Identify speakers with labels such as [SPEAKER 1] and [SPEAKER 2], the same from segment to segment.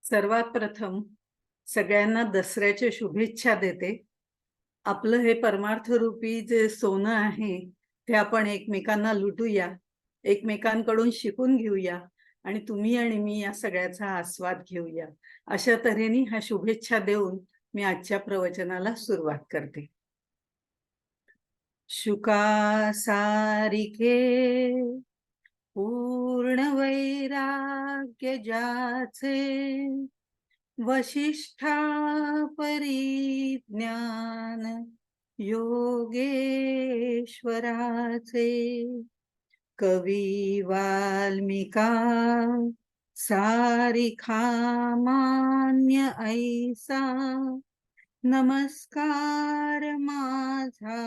[SPEAKER 1] सर्वात प्रथम सगळ्यांना दसऱ्याच्या शुभेच्छा देते. आपलं हे परमार्थरूपी जे सोनं आहे ते आपण एकमेकांना लुटूया, एकमेकांकडून शिकून घेऊया आणि तुम्ही आणि मी या सगळ्याचा आस्वाद घेऊया. अशा तऱ्हेने ह्या शुभेच्छा देऊन मी आजच्या प्रवचनाला सुरुवात करते. शुका सारिखे पूर्ण वैराग्य ज्याचे, वशिष्ठा परिज्ञान योगेश्वराचे, कवी वाल्मिका सारिखा मान्य ऐसा, नमस्कार माझा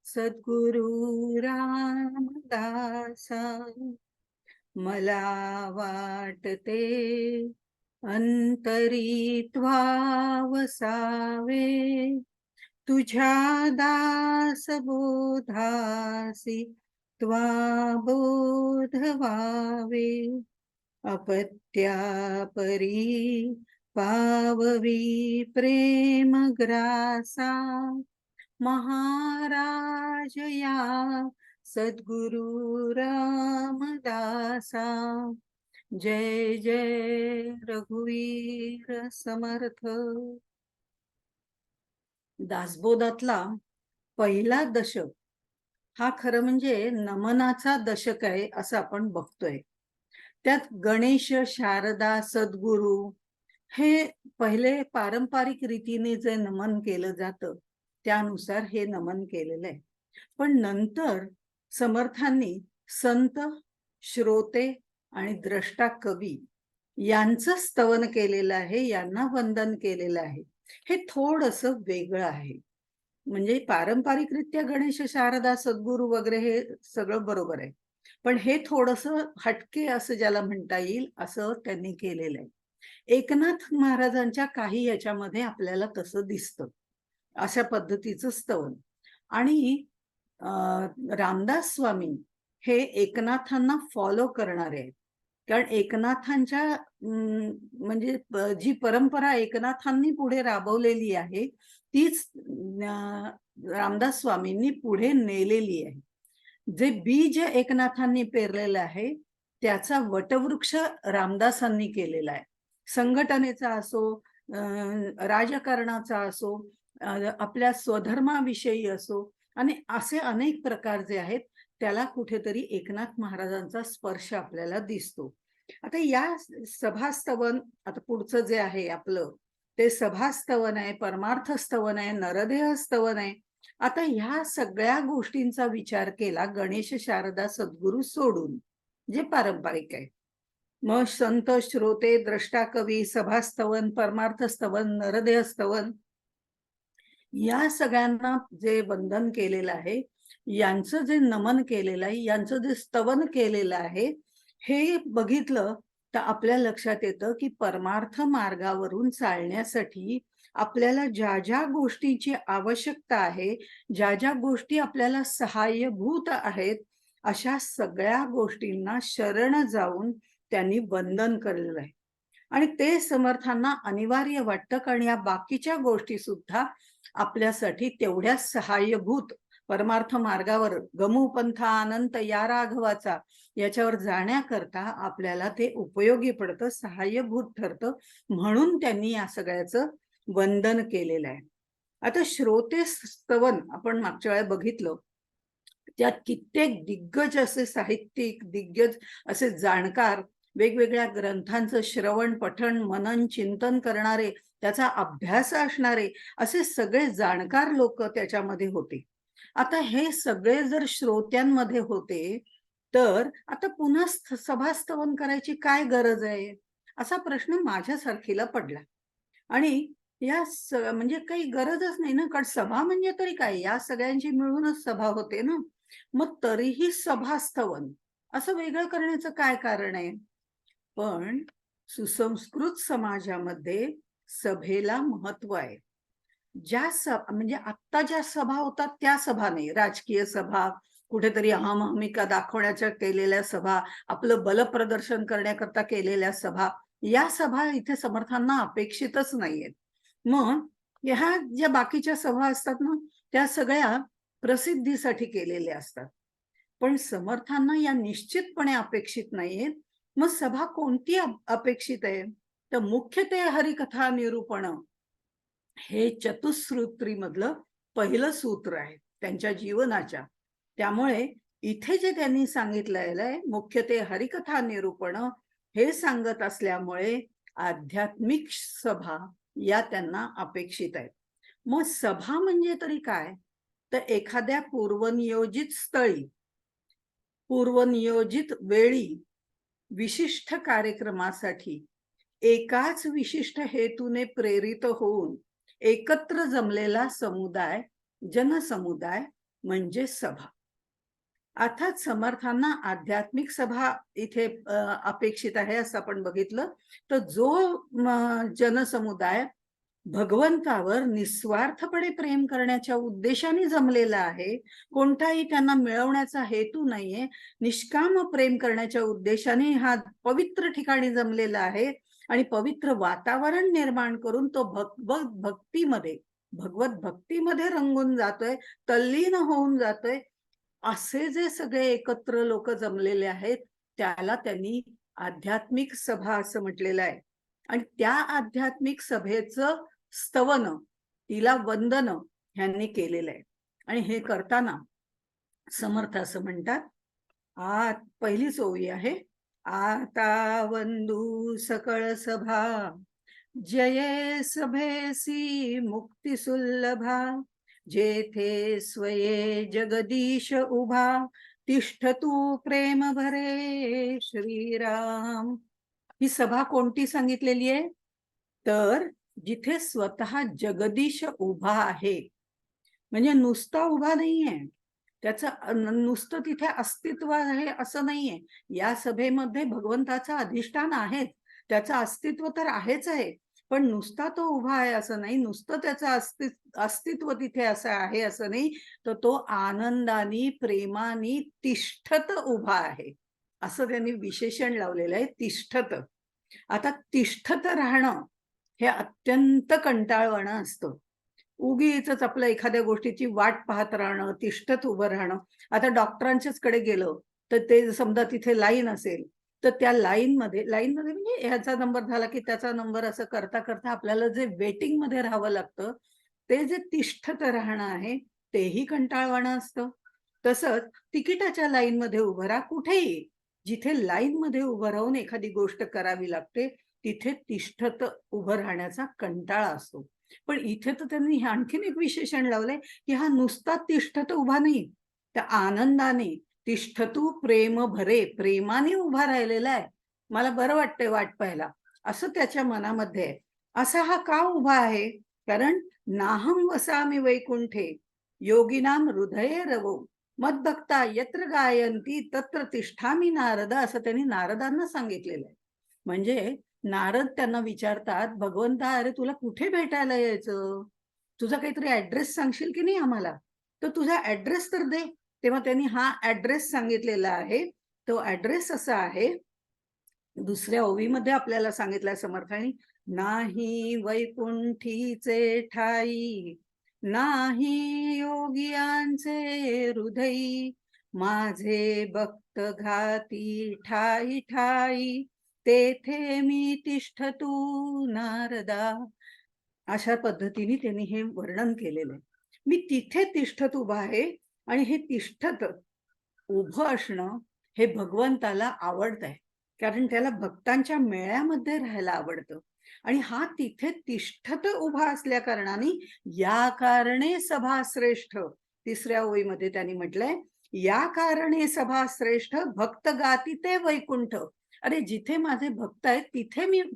[SPEAKER 1] सद्गुरु रामदासा. मला वाटते अंतरी वसावे, तुझ्या दास बोधासी त्वा बोध व्हावे, अपत्यापरी पाववी प्रेम ग्रासा, महाराज या सद्गुरु रामदासा. जय जय रघुवीर समर्थ. दासबोधातला पहिला दशक हा खरं म्हणजे नमनाचा दशक आहे असं आपण बघतोय. त्यात गणेश, शारदा, सद्गुरु हे पहिले पारंपरिक रीतीने जे नमन केलं जातं त्यानुसार हे नमन केलेलं आहे. पण नंतर समर्थांनी संत, श्रोते आणि द्रष्टा कवी यांचं स्तवन केलेलं आहे, यांना वंदन केलेलं आहे. हे थोडंसं वेगळं आहे. म्हणजे पारंपरिकरित्या गणेश, शारदा, सद्गुरु वगैरे हे सगळं बरोबर आहे, पण हे थोडंसं हटके असं ज्याला म्हणता येईल असं त्यांनी केलेलं आहे. एकनाथ महाराजांच्या काही याच्यामध्ये आपल्याला तसं दिसतं, अशा पद्धतीचं स्तवन. आणि रामदास स्वामी हे एकनाथांना फॉलो करणारे आहेत. कारण एकनाथांच्या म्हणजे जी परंपरा एकनाथांनी पुढे राबवलेली आहे तीच रामदास स्वामींनी पुढे नेलेली आहे. जे बीज एकनाथांनी पेरलेलं आहे त्याचा वटवृक्ष रामदासांनी केलेला आहे. संघटनेचा असो, राजकारणाचा असो, आपल्या स्वधर्माविषयी असो, आणि असे अनेक प्रकार जे आहेत त्याला कुठेतरी एकनाथ महाराजांचा स्पर्श आपल्याला दिसतो. आता या सभास्तवन, आता पुढचं जे आहे आपलं ते सभास्तवन आहे, परमार्थ स्तवन आहे, नरदेह स्तवन आहे. आता ह्या सगळ्या गोष्टींचा विचार केला गणेश, शारदा, सद्गुरु सोडून, जे पारंपरिक आहे. मग संत, श्रोते, द्रष्टा, कवी, सभास्तवन, परमार्थ स्तवन, नरदेह स्तवन या सगळ्यांना जे वंदन केलेलं आहे, यांचं जे नमन केलेलं आहे, यांचं जे स्तवन केलेलं आहे, हे बघितलं तर आपल्या लक्षात येतं की परमार्थ मार्गावरून चालण्यासाठी आपल्याला ज्या ज्या गोष्टीची आवश्यकता आहे, ज्या ज्या गोष्टी आपल्याला सहाय्यभूत आहेत, अशा सगळ्या गोष्टींना शरण जाऊन त्यांनी वंदन केलेलं आहे. आणि ते समर्थांना अनिवार्य वाटतं, कारण या बाकीच्या गोष्टी सुद्धा आपल्यासाठी तेवढ्याच सहाय्यभूत, परमार्थ मार्गावर गमू पंथा अनंत या राघवाचा याच्यावर जाण्याकरता आपल्याला ते उपयोगी पडतं, सहाय्यभूत ठरतं, म्हणून त्यांनी या सगळ्याचं वंदन केलेलं आहे. आता श्रोते स्तवन आपण मागच्या वेळेला बघितलं, त्यात कित्येक दिग्गज असे साहित्यिक, दिग्गज असे जाणकार, वेगवेगळ्या ग्रंथांचं श्रवण, पठण, मनन, चिंतन करणारे, त्याचा अभ्यास असणारे असे सगळे जाणकार लोक त्याच्यामध्ये होते. आता हे सगळे जर श्रोत्यांमध्ये होते तर आता पुन्हा सभास्तवन करायची काय गरज आहे, असा प्रश्न माझ्यासारखीला पडला. आणि या म्हणजे काही गरजच नाही ना, कारण सभा म्हणजे तरी काय, या सगळ्यांची मिळूनच सभा होते ना. मग तरीही सभास्तवन असं वेगळं करण्याचं काय कारण आहे? पण सुसंस्कृत समाजामध्ये सभेला महत्व आहे. म्हणजे आत्ता ज्या सभा होतात त्या सभा नाही. राजकीय सभा, कुठेतरी अहमहमिका दाखवण्याच्या केलेल्या सभा, आपलं बलप्रदर्शन करण्याकरता केलेल्या सभा, या सभा इथे समर्थांना अपेक्षितच नाहीयेत. मग ह्या ज्या बाकीच्या सभा असतात ना, त्या सगळ्या प्रसिद्धीसाठी केलेल्या असतात. पण समर्थांना या निश्चितपणे अपेक्षित नाहीयेत. मग सभा कोणती अपेक्षित आहे? तर मुख्य ते हरिकथा निरूपण हे चतुश्रुत्रीमधलं पहिलं सूत्र आहे त्यांच्या जीवनाच्या. त्यामुळे इथे जे त्यांनी सांगितलेलं आहे, मुख्य ते हरिकथा निरूपण हे सांगत असल्यामुळे आध्यात्मिक सभा या त्यांना अपेक्षित आहेत. मग सभा म्हणजे तरी काय? तर एखाद्या पूर्वनियोजित स्थळी, पूर्वनियोजित वेळी, विशिष्ट कार्यक्रमासाठी एकाच विशिष्ट हेतूने प्रेरित होऊन एकत्र जमलेला समुदाय, जनसमुदाय म्हणजे सभा. अर्थात समर्थांना आध्यात्मिक सभा इथे अपेक्षित आहे असं आपण बघितलं. तर जो जनसमुदाय भगवंतावर निस्वार्थपणे प्रेम करण्याच्या उद्देशाने जमलेला आहे, कोणताही त्यांना मिळवण्याचा हेतू नाहीये, निष्काम प्रेम करण्याच्या उद्देशाने हा पवित्र ठिकाणी जमलेला आहे आणि पवित्र वातावरण निर्माण करून तो भगवत भक्तीमध्ये रंगून जातोय, तल्लीन होऊन जातोय, असे जे सगळे एकत्र लोक जमलेले आहेत, त्याला त्यांनी आध्यात्मिक सभा असं म्हटलेलं आहे. आणि त्या आध्यात्मिक सभेचं स्तवन, तिला वंदन ह्यांनी केलेलं आहे. आणि हे करताना समर्थ असं म्हणतात, पहिलीच ओवी आहे, आता वंदू सकळ सभा, जये सभेसी मुक्ती सुलभा, जेथे स्वये जगदीश उभा, तिष्ठ तू प्रेम भरे श्रीराम. ही सभा कोणती सांगितलेली आहे? तर जिथे स्वतः जगदीश उभा आहे, म्हणजे नुसता उभा नाहीये, त्याचं नुसतं तिथे अस्तित्व आहे असं नाहीये. या सभेमध्ये भगवंताचं अधिष्ठान आहे, त्याचं अस्तित्व तर आहेच आहे, पण नुसता तो उभा आहे असं नाही, नुसतं त्याचं अस्तित्व तिथे असं आहे असं नाही, तर तो आनंदाने प्रेमाने तिष्ठत उभा आहे, असं त्यांनी विशेषण लावलेलं आहे, तिष्ठत. आता तिष्ठत राहणं हे अत्यंत कंटाळवाणं असतं. उगीचच आपलं एखाद्या गोष्टीची वाट पाहत राहणं, तिष्ठत उभं राहणं. आता डॉक्टरांच्याच कडे गेलं, तर ते समजा तिथे लाईन असेल, तर त्या लाईनमध्ये म्हणजे ह्याचा नंबर झाला की त्याचा नंबर असं करता आपल्याला जे वेटिंगमध्ये राहावं लागतं, ते जे तिष्ठत राहणं आहे, तेही कंटाळवाणं असतं. तसंच तिकिटाच्या लाईनमध्ये उभं राहा, कुठेही. जिथे लाईनमध्ये उभं राहून एखादी गोष्ट करावी लागते, तिथे तिष्ठत उभं राहण्याचा कंटाळा असतो. पण इथे तर त्यांनी हे आणखीन एक विशेषण लावलंय, की हा नुसता तिष्ठत उभा नाही, त्या आनंदाने तिष्ठतू प्रेम भरे, प्रेमाने उभा राहिलेला आहे. मला बरं वाटतंय वाट पाहायला, असं त्याच्या मनामध्ये आहे. असा हा का उभा आहे? कारण नाहं वसामि वैकुंठे योगिनाम हृदये रवो मद्भक्ता यत्र गायन्ति तत्र तिष्ठामि नारद, असं त्यांनी नारदांना सांगितलेलं आहे. म्हणजे नारद त्यांना विचारतात, भगवंता अरे तुला कुठे भेटायला यायचं? तुझा काहीतरी ऍड्रेस सांगशील की नाही आम्हाला? तर तुझा ऍड्रेस तर दे. तेव्हा त्यांनी हा ऍड्रेस सांगितलेला आहे. तो ऍड्रेस असा आहे, दुसऱ्या ओवीमध्ये आपल्याला सांगितलंय समर्थांनी, नाही वैकुंठीचे ठाई, नाही योगियांचे हृदयी, माझे भक्त घाती ठाई ठाई, तेथे मी तिष्ठतू नारदा. अशा पद्धतीने त्यांनी हे वर्णन केलेलं आहे. मी तिथे तिष्ठत उभा आहे आणि हे तिष्ठत उभं असणं हे भगवंताला आवडत आहे. कारण त्याला भक्तांच्या मेळ्यामध्ये राहायला आवडतं. आणि हा तिथे तिष्ठत उभा असल्या कारणाने या कारणे सभा श्रेष्ठ, तिसऱ्या ओळीमध्ये त्यांनी म्हटलंय, या कारणे सभा श्रेष्ठ भक्त गाती ते वैकुंठ. अरे जिथे माझे भक्त आहेत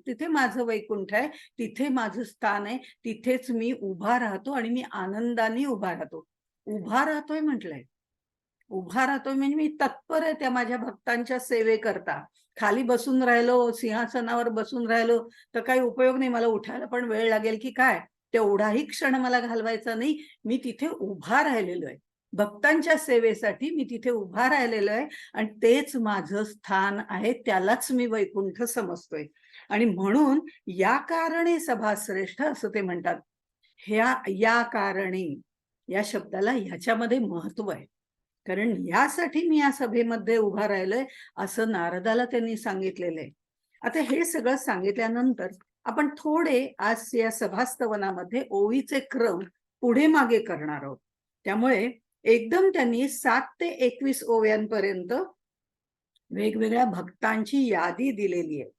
[SPEAKER 1] तिथे माझं वैकुंठ आहे, तिथे माझं स्थान आहे, तिथेच मी उभा राहतो आणि मी आनंदाने उभा राहतो. उभा राहतोय म्हटलंय. उभा राहतोय म्हणजे मी तत्पर आहे त्या माझ्या भक्तांच्या सेवेकरता. खाली बसून राहिलो, सिंहासनावर बसून राहिलो, तर काही उपयोग नाही. मला उठायला पण वेळ लागेल की काय? तेवढाही क्षण मला घालवायचा नाही. मी तिथे उभा राहिलेलो आहे. भक्तांच्या सेवेसाठी मी तिथे उभा राहिलेलो आहे आणि तेच माझं स्थान आहे. त्यालाच मी वैकुंठ समजतोय. आणि म्हणून या कारणे सभाश्रेष्ठ असं ते म्हणतात. या कारणे या शब्दाला ह्याच्यामध्ये महत्व आहे. कारण यासाठी मी या सभेमध्ये उभा राहिलोय असं नारदाला त्यांनी सांगितलेलं आहे. आता हे सगळं सांगितल्यानंतर आपण थोडे आज या सभास्तवनामध्ये ओवीचे क्रम पुढे मागे करणार आहोत. त्यामुळे एकदम त्यांनी 7 ते 21 ओव्यांपर्यंत वेगवेगळ्या भक्तांची यादी दिलेली आहे.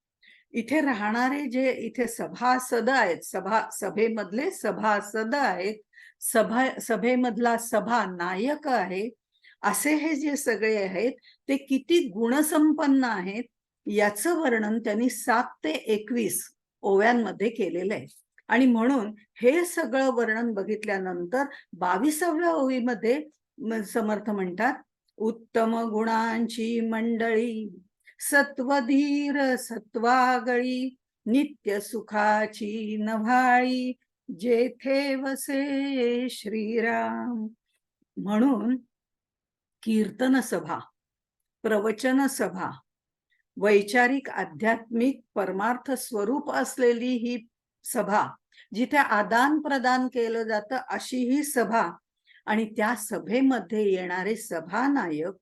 [SPEAKER 1] इथे राहणारे जे इथे सभासद आहेत, सभेमधले सभासद आहेत, सभेमधला सभा नायक आहे, असे हे जे सगळे आहेत ते किती गुणसंपन्न आहेत याचं वर्णन त्यांनी 7 ते 21 ओव्यांमध्ये केलेलं आहे. आणि म्हणून हे सगळं वर्णन बघितल्यानंतर 22व्या ओवीमध्ये समर्थ म्हणतात, उत्तम गुणांची मंडळी, सत्वधीर सत्वागळी, नित्य सुखाची नव्हाळी, जेथे वसे श्रीराम. म्हणून कीर्तन सभा, प्रवचन सभा, वैचारिक आध्यात्मिक परमार्थ स्वरूप असलेली ही सभा, जिथे आदान प्रदान केलं जातं अशी ही सभा, आणि त्या सभेमध्ये येणारे सभानायक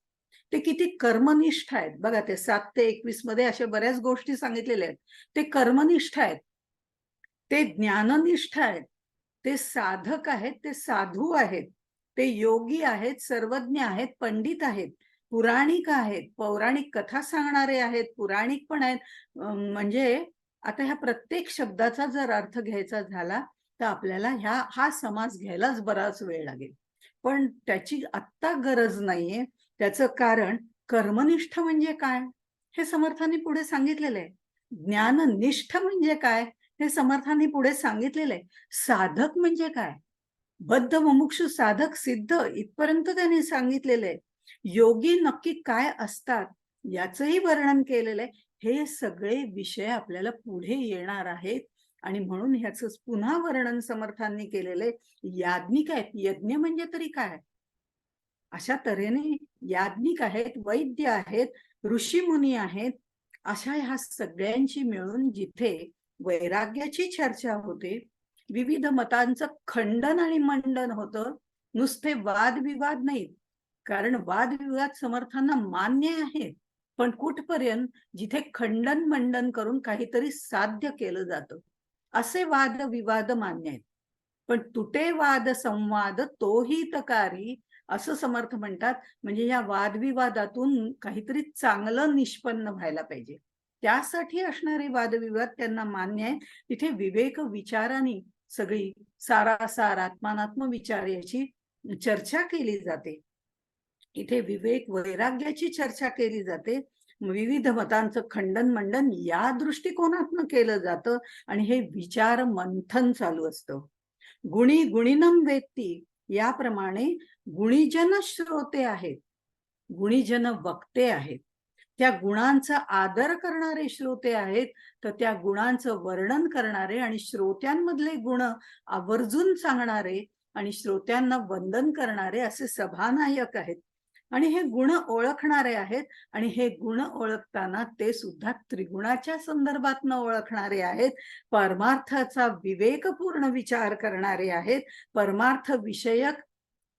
[SPEAKER 1] ते किती कर्मनिष्ठ आहेत. बघा, ते 7 ते 21 मध्ये अशा बऱ्याच गोष्टी सांगितलेल्या आहेत. ते कर्मनिष्ठ आहेत, ते ज्ञाननिष्ठ आहेत, ते साधक आहेत, ते साधू आहेत, ते योगी आहेत, सर्वज्ञ आहेत, पंडित आहेत, पुराणिक आहेत, पौराणिक कथा सांगणारे आहेत, पुराणिक पण आहेत. म्हणजे आता ह्या प्रत्येक शब्दाचा जर अर्थ घ्यायचा झाला तर आपल्याला हा समास घ्यायलाच बराच वेळ लागेल. पण त्याची आत्ता गरज नाहीये. त्याचं कारण कर्मनिष्ठ म्हणजे काय हे समर्थांनी पुढे सांगितलेलं आहे. ज्ञाननिष्ठ म्हणजे काय हे समर्थांनी पुढे सांगितलेलं आहे. साधक म्हणजे काय, बद्ध मुमुक्षु साधक सिद्ध इथपर्यंत त्यांनी सांगितलेलं आहे. योगी नक्की काय असतात याचंही वर्णन केलेलं आहे. हे सगळे विषय आपल्याला पुढे येणार आहेत आणि म्हणून ह्याचं पुन्हा वर्णन समर्थांनी केलेलं आहे. याज्ञिक आहेत, यज्ञ म्हणजे तरी काय, अशा तऱ्हेने याज्ञिक आहेत, वैद्य आहेत, ऋषीमुनी आहेत. अशा ह्या सगळ्यांची मिळून जिथे वैराग्याची चर्चा होते, विविध मतांचं खंडन आणि मंडन होतं, नुसते वादविवाद नाहीत. कारण वादविवाद समर्थांना मान्य आहे, पण कुठपर्यंत, जिथे खंडन मंडन करून काहीतरी साध्य केलं जातं असे वादविवाद मान्य आहेत. पण तुटे वाद संवाद तोही तकारी असं समर्थ म्हणतात. म्हणजे या वादविवादातून काहीतरी चांगलं निष्पन्न व्हायला पाहिजे, त्यासाठी असणारे वादविवाद त्यांना मान्य आहे. तिथे विवेक विचाराने सगळी सारासार आत्मानात्म विचार याची चर्चा केली जाते. इथे विवेक वैराग्याची चर्चा केली जाते. विविध मतांचं खंडन मंडन या दृष्टिकोनातून केलं जातं आणि हे विचार मंथन चालू असतं. गुणी गुणिनम वेत्ती याप्रमाणे गुणीजन श्रोते आहेत, गुणीजन वक्ते आहेत, त्या गुणांचा आदर करणारे श्रोते आहेत, तर त्या गुणांचं वर्णन करणारे आणि श्रोत्यांमधले गुण आवर्जून सांगणारे आणि श्रोत्यांना वंदन करणारे असे सभानायक आहेत. आणि हे गुण ओळखणारे आहेत आणि हे गुण ओळखताना ते सुद्धा त्रिगुणाच्या संदर्भात ओळखणारे आहेत, परमार्थाचा विवेकपूर्ण विचार करणारे आहेत, परमार्थ विषयक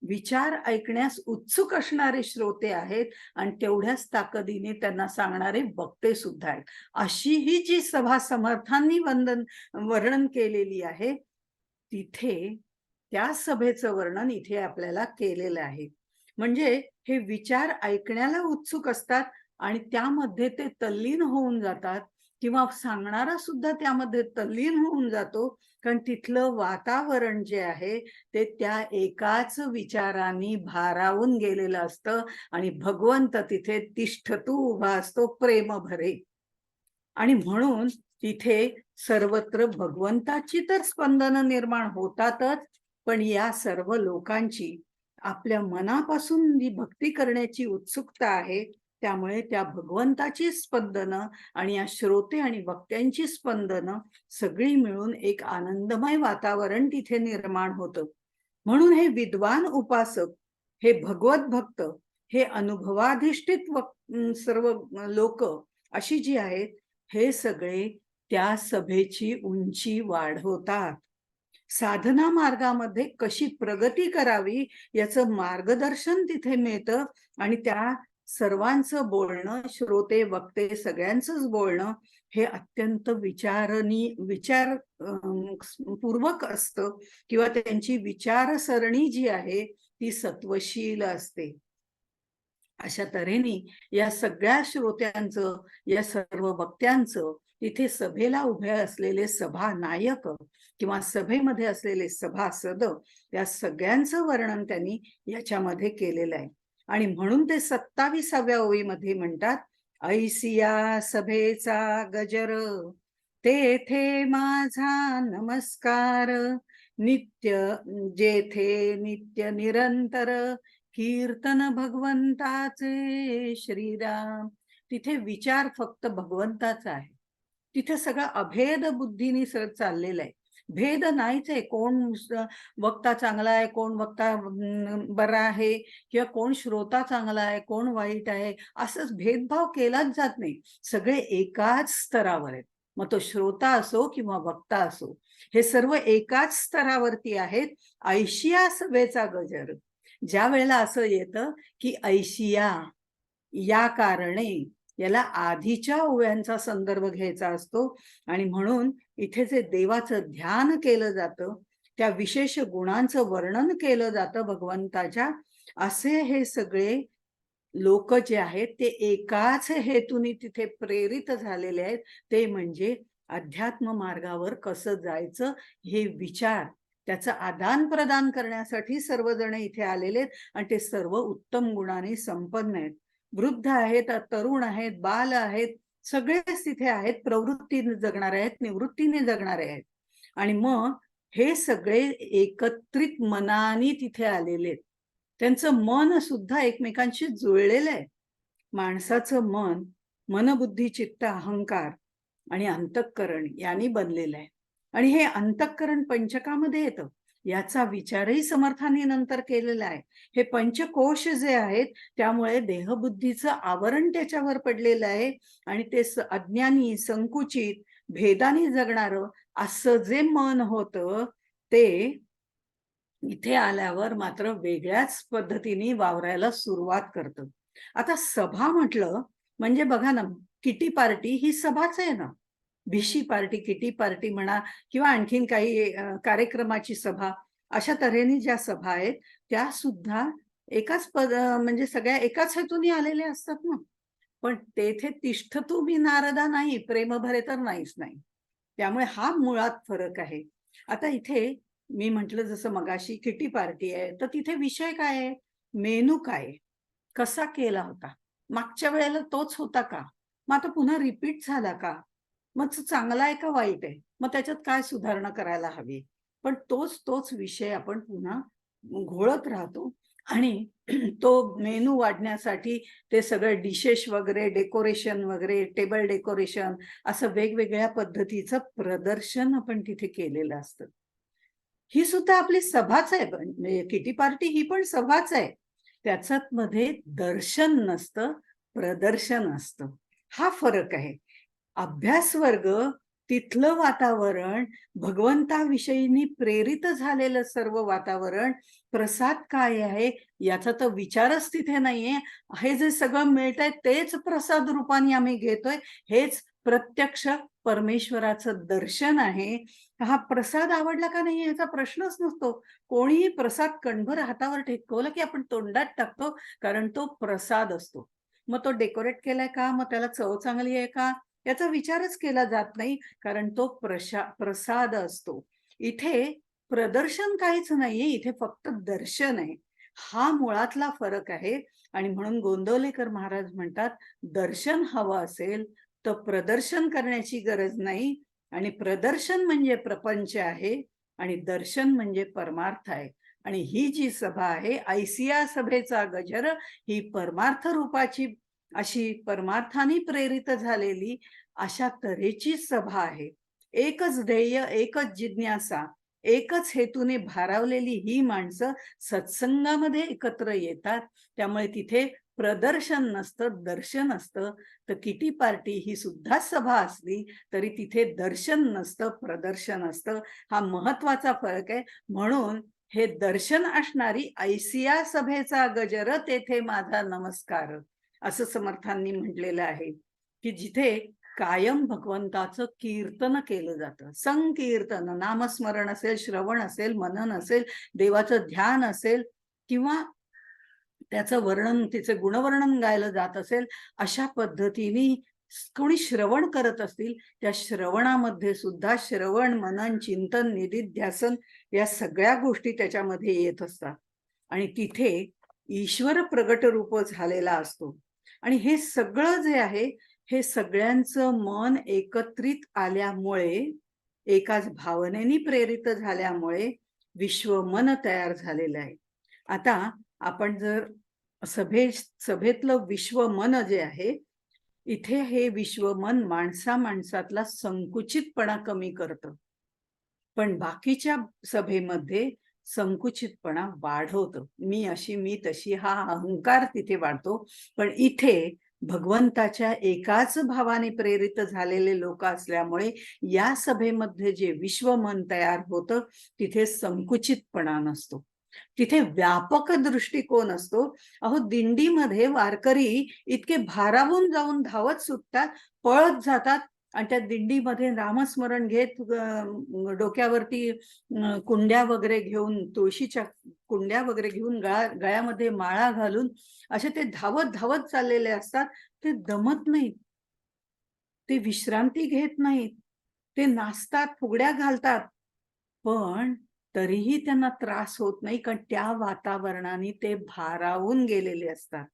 [SPEAKER 1] विचार ऐकण्यास उत्सुक असणारे श्रोते आहेत आणि तेवढ्याच ताकदीने त्यांना सांगणारे वक्ते सुद्धा आहेत. अशी ही जी सभा समर्थांनी वर्णन केलेली आहे, तिथे त्या सभेचं वर्णन इथे आपल्याला केलेलं आहे. म्हणजे हे विचार ऐकण्याला उत्सुक असतात आणि त्यामध्ये ते तल्लीन होऊन जातात, किंवा सांगणारा सुद्धा त्यामध्ये तल्लीन होऊन जातो. कारण तिथलं वातावरण जे आहे ते त्या एकाच विचारांनी भारावून गेलेलं असतं आणि भगवंत तिथे तिष्ठतू उभा असतो प्रेम भरे. आणि म्हणून तिथे सर्वत्र भगवंताची तर स्पंदन निर्माण होतातच, पण या सर्व लोकांची आपल्या मनापासून जी भक्ती करण्याची उत्सुकता आहे त्यामुळे त्या भगवंताची स्पंदनं आणि या श्रोते आणि वक्त्यांची स्पंदनं सगळी मिळून एक आनंदमय वातावरण तिथे निर्माण होतं. म्हणून हे विद्वान उपासक, हे भगवत भक्त, हे अनुभवाधिष्ठित सर्व लोक अशी जी आहेत, हे सगळे त्या सभेची उंची वाढवतात. साधना मार्गामध्ये कशी प्रगती करावी याचं मार्गदर्शन तिथे मिळतं आणि त्या सर्वांचं बोलणं, श्रोते वक्ते सगळ्यांचंच बोलणं हे अत्यंत विचार पूर्वक असतं किंवा त्यांची विचारसरणी जी आहे ती सत्वशील असते. अशा तऱ्हेने या सगळ्या श्रोत्यांचं, या सर्व वक्त्यांचं तिथे सभेला उभे असलेले सभानायक किंवा सभेमध्ये असलेले सभासद या सगळ्यांचं वर्णन त्यांनी याच्यामध्ये केलेलं आहे. आणि म्हणून ते 27व्या ओळीमध्ये म्हणतात, ऐसिया सभेचा गजर तेथे माझा नमस्कार, नित्य जेथे नित्य निरंतर कीर्तन भगवंताचे श्रीराम. तिथे विचार फक्त भगवंताचा आहे. तिथे सगळं अभेद बुद्धीने चाललेलं आहे. भेद नाहीच आहे. कोण वक्ता चांगला आहे, कोण वक्ता बरा आहे, किंवा कोण श्रोता चांगला आहे, कोण वाईट आहे, असंच भेदभाव केलाच जात नाही. सगळे एकाच स्तरावर आहेत. मग तो श्रोता असो किंवा वक्ता असो, हे सर्व एकाच स्तरावरती आहेत. ऐशिया सभेचा गजर. ज्या वेळेला असं येतं की ऐशिया या कारणे, याला आधीच्या ओव्यांचा संदर्भ घ्यायचा असतो आणि म्हणून इथे जे देवाचं ध्यान केलं जातं, त्या विशेष गुणांचं वर्णन केलं जातं भगवंताच्या, असे हे सगळे लोक जे आहेत ते एकाच हेतूने तिथे प्रेरित झालेले आहेत. ते म्हणजे अध्यात्म मार्गावर कसं जायचं हे विचार, त्याचं आदान प्रदान करण्यासाठी सर्वजण इथे आलेले आहेत आणि ते सर्व उत्तम गुणाने संपन्न आहेत. वृद्ध आहेत, तरुण आहेत, बाल आहेत, सगळेच तिथे आहेत. प्रवृत्तीने जगणारे आहेत, निवृत्तीने जगणारे आहेत. आणि मग हे सगळे एकत्रित मनाने तिथे आलेले आहेत. त्यांचं मन सुद्धा एकमेकांशी जुळलेलं आहे. माणसाचं मन, मनबुद्धी चित्त अहंकार आणि अंतःकरण यांनी बनलेलं आहे. आणि हे अंतःकरण पंचकामध्ये येतं. याचा विचारही समर्थांनी नंतर केलेला आहे. हे पंचकोश जे आहेत त्यामुळे देहबुद्धीचं आवरण त्याच्यावर पडलेलं आहे आणि ते अज्ञानी, संकुचित, भेदाने जगणारं असं जे मन होतं ते इथे आल्यावर मात्र वेगळ्याच पद्धतीने वावरायला सुरुवात करतं. आता सभा म्हटलं म्हणजे बघा ना, किटी पार्टी ही सभाच आहे ना. भिशी पार्टी, किटी पार्टी म्हणा किंवा आणखीन काही कार्यक्रमाची सभा, अशा तऱ्हेने ज्या सभा आहेत त्या सुद्धा एकाच म्हणजे सगळ्या एकाच हेतूने आलेल्या असतात ना. पण तेथे तिष्ठ तुम्ही नारदा नाही, प्रेम भरे तर नाहीच नाही. त्यामुळे हा मुळात फरक आहे. आता इथे मी म्हटलं जसं मगाशी किटी पार्टी आहे, तर तिथे विषय काय आहे? मेनू काय आहे? कसा केला होता? मागच्या वेळेला तोच होता का? मग आता पुन्हा रिपीट झाला का? मग तो चांगला आहे का वाईट आहे? मग त्याच्यात काय सुधारणा करायला हवी? पण तोच विषय आपण पुन्हा घोळत राहतो आणि तो मेनू वाढण्यासाठी ते सगळे डिशेस वगैरे, डेकोरेशन वगैरे, टेबल डेकोरेशन असं वेगवेगळ्या पद्धतीचं प्रदर्शन आपण तिथे केलेलं असतं. ही सुद्धा आपली सभाच आहे. म्हणजे किटी पार्टी ही पण सभाच आहे. त्याच्यात मध्ये दर्शन नसतं, प्रदर्शन असतं. हा फरक आहे. अभ्यास वर्ग, तिथलं वातावरण, भगवंताविषयीनी प्रेरित झालेलं सर्व वातावरण, प्रसाद काय आहे याचा तर विचारच तिथे नाहीये. हे जे सगळं मिळतंय तेच प्रसाद रूपाने आम्ही घेतोय. हेच प्रत्यक्ष परमेश्वराचं दर्शन आहे. हा प्रसाद आवडला का नाही याचा प्रश्नच नसतो. कोणीही प्रसाद कणभर हातावर टेकवलं की आपण तोंडात टाकतो, कारण तो प्रसाद असतो. मग तो डेकोरेट केलाय का, मग त्याला चव चांगली आहे का, याचा विचारच केला जात नाही, कारण तो प्रसाद असतो. इथे प्रदर्शन काहीच नाहीये, इथे फक्त दर्शन आहे. हा मुळातला फरक आहे. आणि म्हणून गोंदवलेकर महाराज म्हणतात, दर्शन हवं असेल तर प्रदर्शन करण्याची गरज नाही. आणि प्रदर्शन म्हणजे प्रपंच आहे आणि दर्शन म्हणजे परमार्थ आहे. आणि ही जी सभा आहे, ऐसिया सभेचा गजर, ही परमार्थ रूपाची अशी परमार्थाने प्रेरित झालेली अशा तऱ्हेची सभा आहे. एकच ध्येय, एकच जिज्ञासा, एकच हेतूने भारावलेली ही माणसं सत्संगामध्ये एकत्र येतात. त्यामुळे तिथे प्रदर्शन नसतं, दर्शन असतं. तर किटी पार्टी ही सुद्धा सभा असली तरी तिथे दर्शन नसतं, प्रदर्शन असतं. हा महत्वाचा फरक आहे. म्हणून हे दर्शन असणारी ऐसिया सभेचा गजर तेथे माझा नमस्कार, असं समर्थांनी म्हटलेलं आहे, की जिथे कायम भगवंताचं कीर्तन केलं जातं. संकीर्तन, नामस्मरण असेल, श्रवण असेल, मनन असेल, देवाचं ध्यान असेल किंवा त्याचं वर्णन, तिचं गुणवर्णन गायलं जात असेल, अशा पद्धतीने कोणी श्रवण करत असतील, त्या श्रवणामध्ये सुद्धा श्रवण, मनन, चिंतन, निधिध्यासन या सगळ्या गोष्टी त्याच्यामध्ये येत असतात. आणि तिथे ईश्वर प्रगट रूप झालेला असतो. आणि हे सगळं जे आहे, हे सगळ्यांचं मन एकत्रित आल्यामुळे, एकाच भावनेने प्रेरित झाल्यामुळे विश्वमन तयार झालेलं आहे. आता आपण जर सभेतलं विश्वमन जे आहे, इथे हे विश्वमन माणसातला संकुचितपणा कमी करतं. पण बाकीच्या सभेमध्ये संकुचितपणा वाढवतं. मी अशी, मी तशी, हा अहंकार तिथे वाढतो. पण इथे भगवंताच्या एकाच भावाने प्रेरित झालेले लोक असल्यामुळे या सभेमध्ये जे विश्वमन तयार होतं, तिथे संकुचितपणा नसतो. तिथे व्यापक दृष्टिकोन असतो. अहो, दिंडीमध्ये वारकरी इतके भारावून जाऊन धावत सुटतात, पळत जातात आणि त्या दिंडीमध्ये नामस्मरण घेत, डोक्यावरती कुंड्या वगैरे घेऊन, तुळशीच्या कुंड्या वगैरे घेऊन, गळ्यामध्ये माळा घालून असे ते धावत धावत चाललेले असतात. ते दमत नाहीत, ते विश्रांती घेत नाहीत, ते नाचतात, फुगड्या घालतात, पण तरीही त्यांना त्रास होत नाही, कारण त्या वातावरणाने ते भारावून गेलेले असतात.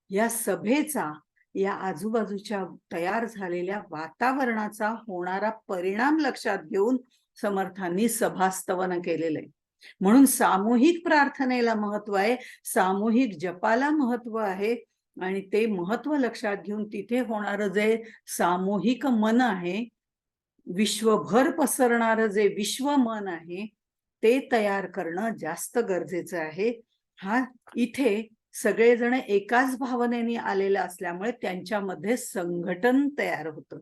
[SPEAKER 1] या सभेचा, या आजूबाजूच्या तयार झालेल्या वातावरणाचा होणारा परिणाम लक्षात घेऊन समर्थांनी सभास्तवन केलेलं आहे. म्हणून सामूहिक प्रार्थनेला महत्व आहे, सामूहिक जपाला महत्व आहे. आणि ते महत्व लक्षात घेऊन तिथे होणारं जे सामूहिक मन आहे, विश्वभर पसरणारं जे विश्वमन आहे, ते तयार करणं जास्त गरजेचं आहे. हा इथे सगळेजण एकाच भावनेने आलेले असल्यामुळे त्यांच्यामध्ये संघटन तयार होतं.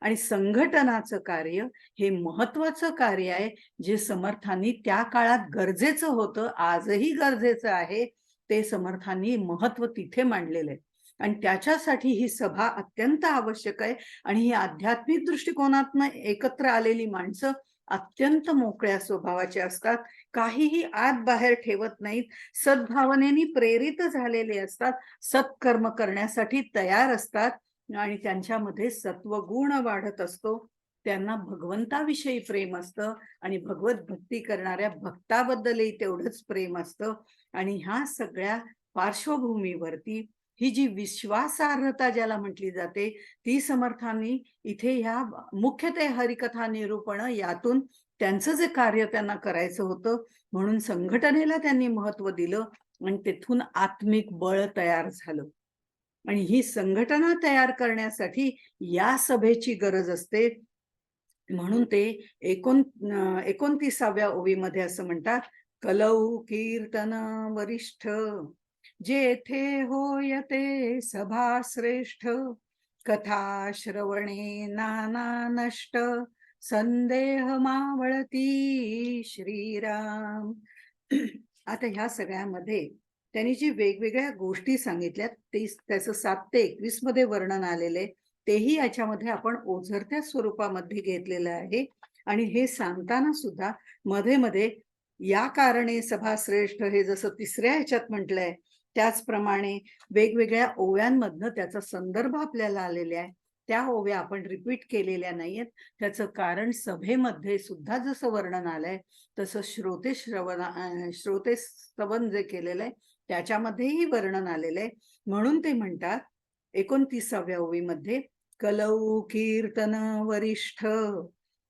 [SPEAKER 1] आणि संघटनाचं कार्य हे महत्वाचं कार्य आहे, जे समर्थांनी त्या काळात गरजेचं होतं, आजही गरजेचं आहे. ते समर्थांनी महत्व तिथे मांडलेलं आहे. आणि त्याच्यासाठी ही सभा अत्यंत आवश्यक आहे. आणि ही आध्यात्मिक दृष्टिकोनातनं एकत्र आलेली माणसं अत्यंत मोकळ्या स्वभावाचे असतात, काहीही आत बाहेर ठेवत नाहीत, सद्भावनेने प्रेरित झालेले असतात, सत्कर्म करण्यासाठी तयार असतात. आणि त्यांच्यामध्ये सत्वगुण वाढत असतो. त्यांना भगवंताविषयी प्रेम असतं आणि भगवत भक्ती करणाऱ्या भक्ताबद्दलही तेवढंच प्रेम असतं. आणि ह्या सगळ्या पार्श्वभूमीवरती ही जी विश्वासार्हता ज्याला म्हटली जाते, ती समर्थांनी इथे ह्या मुख्यतः हरिकथा निरूपण यातून त्यांचं जे कार्य त्यांना करायचं होतं, म्हणून संघटनेला त्यांनी महत्व दिलं आणि तेथून आत्मिक बळ तयार झालं. आणि ही संघटना तयार करण्यासाठी या सभेची गरज असते. म्हणून ते 29व्या ओवीमध्ये असं म्हणतात, कलौ कीर्तन वरिष्ठ, जेथे होयते सभा श्रेष्ठ, कथा श्रवणे नाना नष्ट, संदेह मावळती श्रीराम. आता ह्या सगळ्यामध्ये त्यांनी जी वेगवेगळ्या गोष्टी सांगितल्यात, ते त्याचं 7 ते 21 मध्ये वर्णन आलेले, तेही याच्यामध्ये आपण ओझरत्या स्वरूपामध्ये घेतलेलं आहे. आणि हे सांगताना सुद्धा मध्ये मध्ये या कारणे सभा श्रेष्ठ हे जसं 3ऱ्या ह्याच्यात म्हटलंय, त्याचप्रमाणे वेगवेगळ्या ओव्यांमधनं त्याचा संदर्भ आपल्याला आलेला आहे. त्या ओव्या आपण रिपीट केलेल्या नाहीयेत. त्याचं कारण सभेमध्ये सुद्धा जसं वर्णन आलंय, तसं श्रोते स्तवन जे केलेलं आहे त्याच्यामध्येही वर्णन आलेलं आहे. म्हणून ते म्हणतात 29व्या ओवीमध्ये, कलौ कीर्तन वरिष्ठ,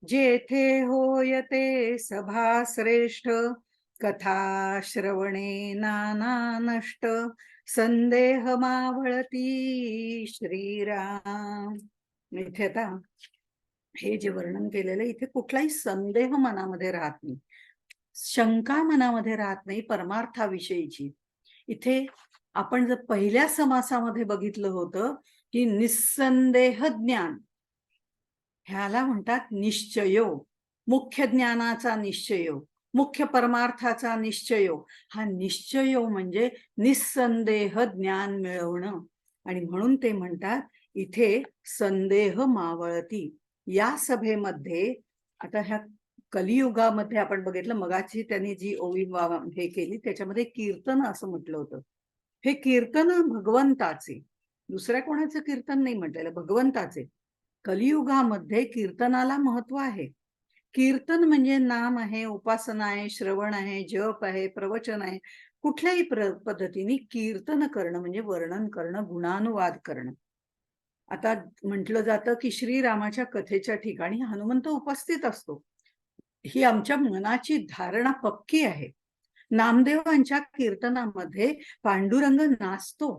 [SPEAKER 1] जेथे होयते सभा श्रेष्ठ, कथा श्रवणे नाना नष्ट, संदेह मावळती श्रीराम. इथे आता हे जे वर्णन केलेलं इथे कुठलाही संदेह मनामध्ये राहत नाही, शंका मनामध्ये राहत नाही परमार्थाविषयीची. इथे आपण जर पहिल्या समासामध्ये बघितलं होतं की निस्संदेह ज्ञान, ह्याला म्हणतात निश्चयो. मुख्य ज्ञानाचा निश्चयो, मुख्य परमार्थाचा निश्चयो. हा निश्चयो म्हणजे निस्संदेह ज्ञान मिळवणं. आणि म्हणून ते म्हणतात इथे संदेह मावळती. या सभेमध्ये आता ह्या कलियुगामध्ये आपण बघितलं, मगाची त्यांनी जी ओवी हे केली त्याच्यामध्ये कीर्तन असं म्हटलं होतं. हे कीर्तन भगवंताचे, दुसऱ्या कोणाचं कीर्तन नाही म्हटलेलं, भगवंताचे. कलियुगामध्ये कीर्तनाला महत्व आहे. कीर्तन म्हणजे नाम आहे, उपासना आहे, श्रवण आहे, जप आहे, प्रवचन आहे. कुठल्याही पद्धतीने कीर्तन करणं म्हणजे वर्णन करणं, गुणानुवाद करणं. आता म्हटलं जातं की श्रीरामाच्या कथेच्या ठिकाणी हनुमंत उपस्थित असतो, ही आमच्या मनाची धारणा पक्की आहे. नामदेवांच्या कीर्तनामध्ये पांडुरंग नाचतो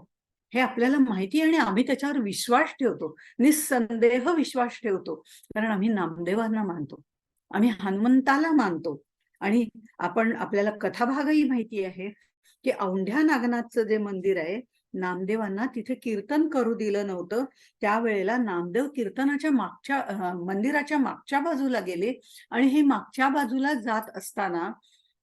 [SPEAKER 1] हे आपल्याला माहिती आहे आणि आम्ही त्याच्यावर विश्वास ठेवतो, निस्संदेह विश्वास ठेवतो, कारण आम्ही नामदेवांना मानतो, आम्ही हनुमंताला मानतो. आणि आपल्याला कथाभागही माहिती आहे की औंढ्या नागनाथचं जे मंदिर आहे, नामदेवांना तिथे कीर्तन करू दिलं नव्हतं. त्यावेळेला नामदेव कीर्तनाच्या मागच्या मंदिराच्या मागच्या बाजूला गेले आणि हे मागच्या बाजूला जात असताना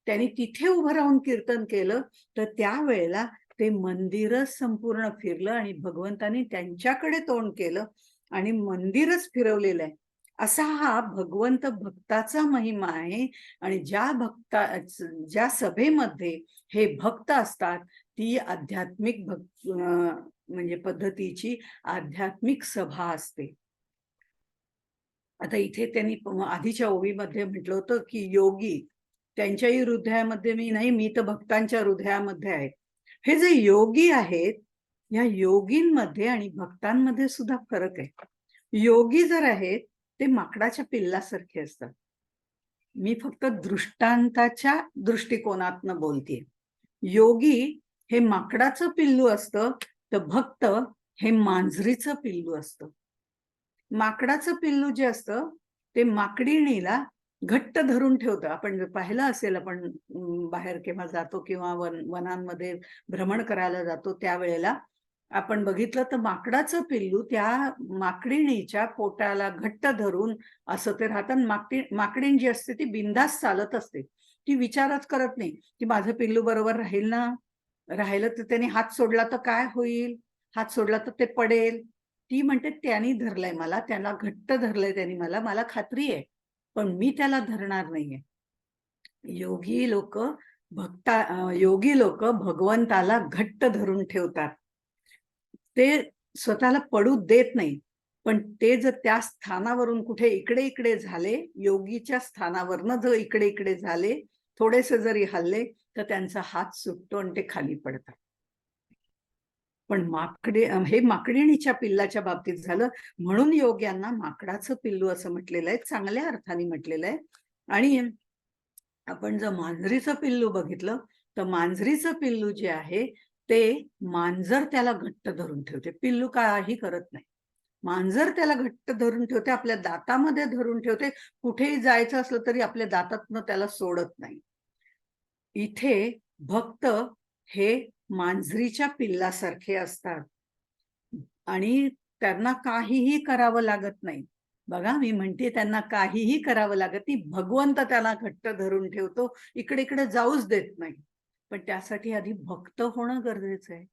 [SPEAKER 1] त्यांनी तिथे उभं राहून कीर्तन केलं. तर त्यावेळेला ते मंदिरच संपूर्ण फिरलं आणि भगवंतानी त्यांच्याकडे तोंड केलं आणि मंदिरच फिरवलेलं आहे. असा हा भगवंत भक्ताचा महिमा आहे. आणि ज्या सभेमध्ये हे भक्त असतात ती आध्यात्मिक म्हणजे पद्धतीची आध्यात्मिक सभा असते. आता इथे त्यांनी आधीच्या ओवीमध्ये म्हटलं होतं की योगी त्यांच्याही हृदयामध्ये मी नाही, मी तर भक्तांच्या हृदयामध्ये आहे. हे जे योगी आहेत, या योगींमध्ये आणि भक्तांमध्ये सुद्धा फरक आहे. योगी जर आहेत ते माकडाच्या पिल्लासारखे असतात. मी फक्त दृष्टांताच्या दृष्टिकोनातनं बोलतेय. योगी हे माकडाचं पिल्लू असतं, तर भक्त हे मांजरीचं पिल्लू असतं. माकडाचं पिल्लू जे असतं ते माकडिणीला घट्ट धरून ठेवतं. आपण पाहिलं असेल, आपण बाहेर केव्हा जातो किंवा वनांमध्ये भ्रमण करायला जातो त्यावेळेला आपण बघितलं तर माकडाचं पिल्लू त्या माकडिणीच्या पोटाला घट्ट धरून असं ते राहतं. माकडीण जी असते ती बिनधास्त चालत असते, ती विचारच करत नाही की माझं पिल्लू बरोबर राहील ना, राहिलं तर त्याने हात सोडला तर काय होईल, हात सोडला तर ते पडेल. ती म्हणते त्यांनी धरलंय मला, त्याला घट्ट धरलंय त्यांनी मला, मला खात्री आहे, पण मी त्याला धरणार नाहीये. योगी लोक भगवंताला घट्ट धरून ठेवतात. ते स्वतःला पडू देत नाही. पण ते जर त्या स्थानावरून कुठे इकडे इकडे झाले, योगीच्या स्थानावरनं जर इकडे इकडे झाले, थोडेसे जरी हल्ले, तर त्यांचा हात सुटतो आणि ते खाली पडतात. पण हे माकडिणीच्या पिल्लाच्या बाबतीत झालं, म्हणून योग्यांना माकडाचं पिल्लू असं म्हटलेलं आहे, चांगल्या अर्थाने म्हटलेलं आहे. आणि आपण जर मांजरीचं पिल्लू बघितलं तर मांजरीचं पिल्लू जे आहे ते मांजर त्याला घट्ट धरून ठेवते, पिल्लू काही करत नाही. मांजर त्याला घट्ट धरून ठेवते, आपल्या दातामध्ये धरून ठेवते, कुठेही जायचं असलं तरी आपल्या दातातनं त्याला सोडत नाही. इथे भक्त हे मांजरीच्या पिल्लासारखे असतात आणि त्यांना काहीही करावं लागत नाही. बघा, मी म्हणते त्यांना काहीही करावं लागत नाही, भगवंत त्याला घट्ट धरून ठेवतो, इकडे इकडे जाऊच देत नाही. पण त्यासाठी आधी भक्त होणं गरजेचं आहे.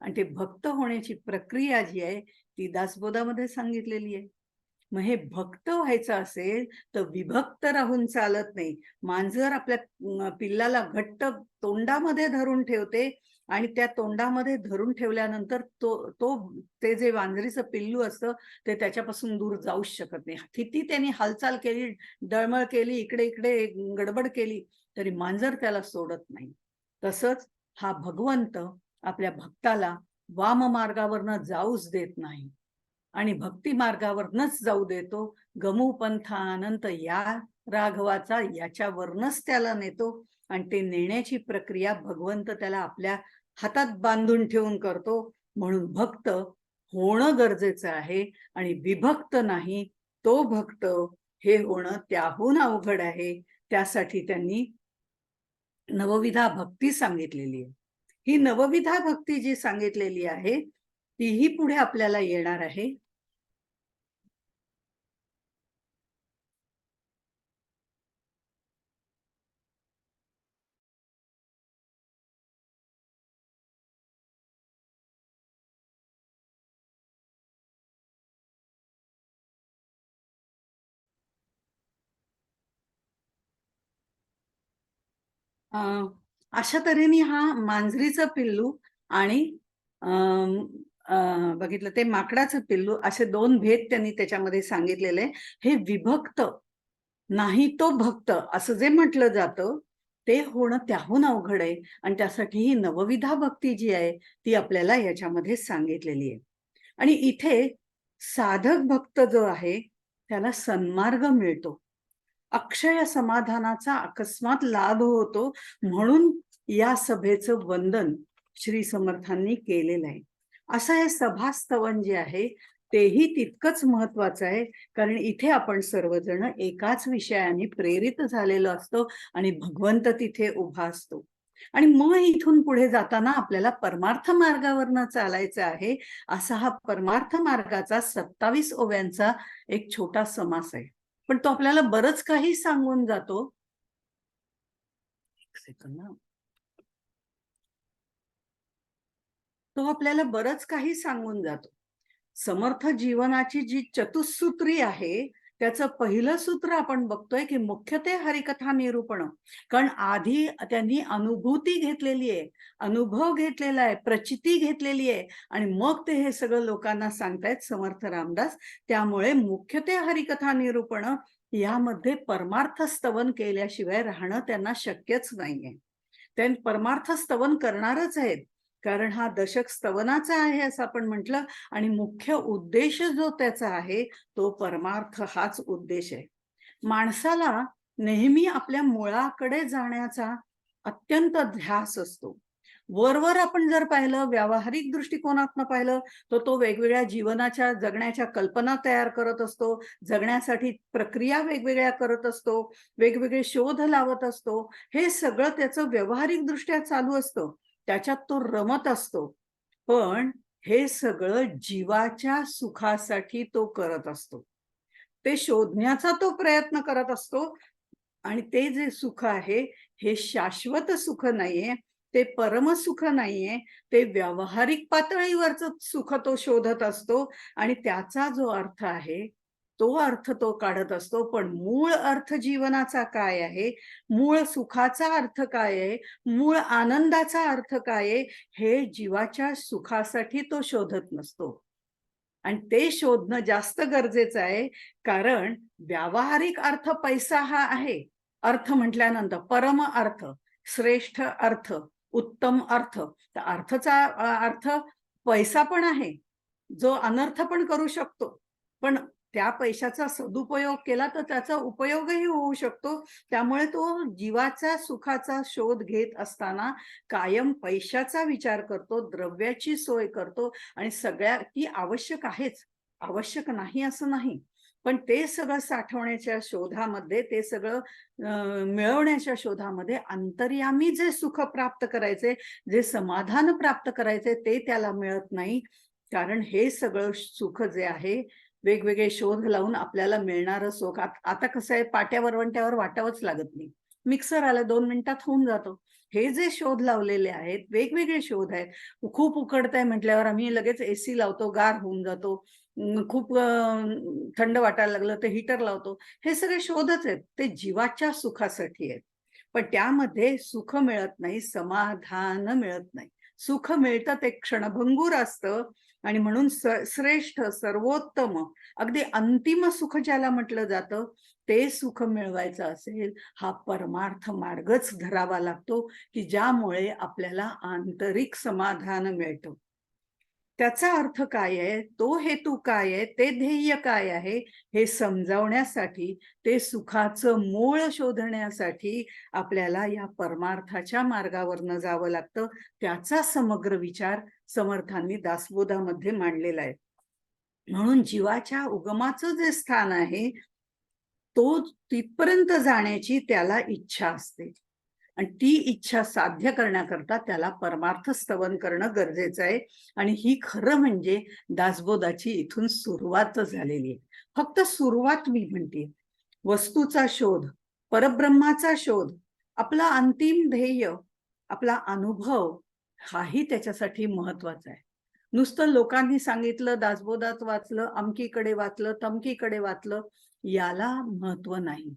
[SPEAKER 1] आणि ते भक्त होण्याची प्रक्रिया जी आहे ती दासबोधामध्ये सांगितलेली आहे. मग हे भक्त व्हायचं असेल तर विभक्त राहून चालत नाही. मांजर आपल्या पिल्लाला घट्ट तोंडामध्ये धरून ठेवते आणि त्या तोंडामध्ये धरून ठेवल्यानंतर ते जे मांजरीचं पिल्लू असतं ते त्याच्यापासून दूर जाऊच शकत नाही. किती त्यांनी हालचाल केली, डळमळ केली, इकडे इकडे गडबड केली, तरी मांजर त्याला सोडत नाही. तसंच हा भगवंत आपल्या भक्ताला वाम मार्गावरनं जाऊच देत नाही आणि भक्ती मार्गावरनच जाऊ देतो. गमू पंथा अनंत या राघवाचा याच्यावरनच त्याला नेतो आणि ते नेण्याची प्रक्रिया भगवंत त्याला आपल्या हातात बांधून ठेवून करतो. म्हणून भक्त होणं गरजेचं आहे आणि विभक्त नाही. तो भक्त हे होणं त्याहून अवघड आहे. त्यासाठी त्यांनी नवविधा भक्ती सांगितलेली आहे. ही नवविधा भक्ती जी सांगितलेली आहे तीही पुढे आपल्याला येणार आहे. अशा तऱ्हेने हा मांजरीचं पिल्लू आणि अं, बघितलं ते माकडाचं पिल्लू असे दोन भेद त्यांनी त्याच्यामध्ये सांगितलेले. हे विभक्त नाही तो भक्त असं जे म्हटलं जातं ते होणं त्याहून अवघड आहे आणि त्यासाठी ही नवविधा भक्ती जी आहे ती आपल्याला याच्यामध्ये सांगितलेली आहे. आणि इथे साधक भक्त जो आहे त्याला सन्मार्ग मिळतो, अक्षय समाधानाचा अकस्मात लाभ होतो. म्हणून या सभेचं वंदन श्री समर्थांनी केलेलं आहे. असं हे सभास्तवन जे आहे तेही तितकंच महत्वाचं आहे, कारण इथे आपण सर्वजण एकाच विषयाने प्रेरित झालेलो असतो आणि भगवंत तिथे उभा असतो. आणि मग इथून पुढे जाताना आपल्याला परमार्थ मार्गावरनं चालायचं आहे. असा हा परमार्थ मार्गाचा 27 ओव्यांचा एक छोटा समास आहे. पण तो आपल्याला बरंच काही सांगून जातो. एक सेकंद ना. तो आपल्याला बरंच काही सांगून जातो. समर्थ जीवनाची जी चतुसूत्री आहे त्याचं पहिलं सूत्र आपण बघतोय की मुख्य ते हरिकथा निरूपण. कारण आधी त्यांनी अनुभूती घेतलेली आहे, अनुभव घेतलेला आहे, प्रचिती घेतलेली आहे आणि मग ते हे सगळं लोकांना सांगतायत समर्थ रामदास. त्यामुळे मुख्य ते हरिकथा निरूपण यामध्ये परमार्थ स्तवन केल्याशिवाय राहणं त्यांना शक्यच नाहीये. ते परमार्थ स्तवन करणारच आहेत, कारण हा दशक स्तवनाचा आहे असं आपण म्हटलं आणि मुख्य उद्देश जो त्याचा आहे तो परमार्थ हाच उद्देश आहे. माणसाला नेहमी आपल्या मुळाकडे जाण्याचा अत्यंत ध्यास असतो. वरवर आपण जर पाहिलं, व्यावहारिक दृष्टिकोनातनं पाहिलं तर तो वेगवेगळ्या जीवनाच्या जगण्याच्या कल्पना तयार करत असतो, जगण्यासाठी प्रक्रिया वेगवेगळ्या करत असतो, वेगवेगळे शोध लावत असतो. हे सगळं त्याचं व्यावहारिक दृष्ट्या चालू असतं, त्याच्यात तो रमत असतो. पण हे सगळं जीवाच्या सुखासाठी तो करत असतो, ते शोधण्याचा तो प्रयत्न करत असतो. आणि ते जे सुख आहे हे शाश्वत सुख नाहीये, ते परमसुख नाहीये, ते व्यावहारिक पातळीवरचं सुख तो शोधत असतो आणि त्याचा जो अर्थ आहे तो अर्थ तो काढत असतो. पण मूळ अर्थ जीवनाचा काय आहे, मूळ सुखाचा अर्थ काय आहे, मूळ आनंदाचा अर्थ काय आहे, हे जीवाच्या सुखासाठी तो शोधत नसतो आणि ते शोधणं जास्त गरजेचं आहे. कारण व्यावहारिक अर्थ पैसा हा आहे. अर्थ म्हटल्यानंतर परम अर्थ, श्रेष्ठ अर्थ, उत्तम अर्थ. तर अर्थचा अर्थ पैसा पण आहे, जो अनर्थ पण करू शकतो. पण त्या पैशाचा सदुपयोग केला तर त्याचा उपयोगही होऊ शकतो. त्यामुळे तो जीवाचा सुखाचा शोध घेत असताना कायम पैशाचा विचार करतो, द्रव्याची सोय करतो आणि सगळ्या ती आवश्यक आहेच, आवश्यक नाही असं नाही. पण ते सगळं साठवण्याच्या शोधामध्ये, ते सगळं मिळवण्याच्या शोधामध्ये अंतर्यामी जे सुख प्राप्त करायचे, जे समाधान प्राप्त करायचे ते त्याला मिळत नाही. कारण हे सगळं सुख जे आहे वेगवेगळे शोध लावून आपल्याला मिळणारं सुख आता कसं आहे, पाट्या वरवंट्यावर वाटावंच लागत नाही. मिक्सर आला 2 मिनिटात होऊन जातो. हे जे शोध लावलेले आहेत, वेगवेगळे शोध आहेत. खूप उकडतंय म्हटल्यावर आम्ही लगेच एसी लावतो, गार होऊन जातो. खूप थंड वाटायला लागलं तर हीटर लावतो. हे सगळे शोधच आहेत. ते जीवाच्या सुखासाठी आहेत. पण त्यामध्ये सुख मिळत नाही, समाधान मिळत नाही. सुख मिळतं ते क्षणभंगूर असतं आणि म्हणून श्रेष्ठ, सर्वोत्तम, अगदी अंतिम सुख ज्याला म्हटलं जातं, ते सुख मिळवायचं असेल, हा परमार्थ मार्गच धरावा लागतो, की ज्यामुळे आपल्याला आंतरिक समाधान मिळतं. त्याचा अर्थ काय आहे, तो हेतू काय आहे, ते ध्येय काय आहे, हे समजावण्यासाठी, ते सुखाचं मूळ शोधण्यासाठी आपल्याला या परमार्थाच्या मार्गावरनं जावं लागतं. त्याचा समग्र विचार समर्थांनी दासबोधामध्ये मांडलेला आहे. म्हणून जीवाच्या उगमाचं जे स्थान आहे, तो तिथपर्यंत जाण्याची त्याला इच्छा असते. आणि ती इच्छा साध्य करण्याकरता त्याला परमार्थ स्तवन करणं गरजेचं आहे. आणि ही खरं म्हणजे दासबोधाची इथून सुरुवातच झालेली आहे. फक्त सुरुवात मी म्हणते. वस्तूचा शोध, परब्रह्माचा शोध, आपला अंतिम ध्येय, आपला अनुभव हाही त्याच्यासाठी महत्वाचा आहे. नुसतं लोकांनी सांगितलं, दासबोधात वाचलं, अमकीकडे वाचलं, तमकीकडे वाचलं, याला महत्व नाही.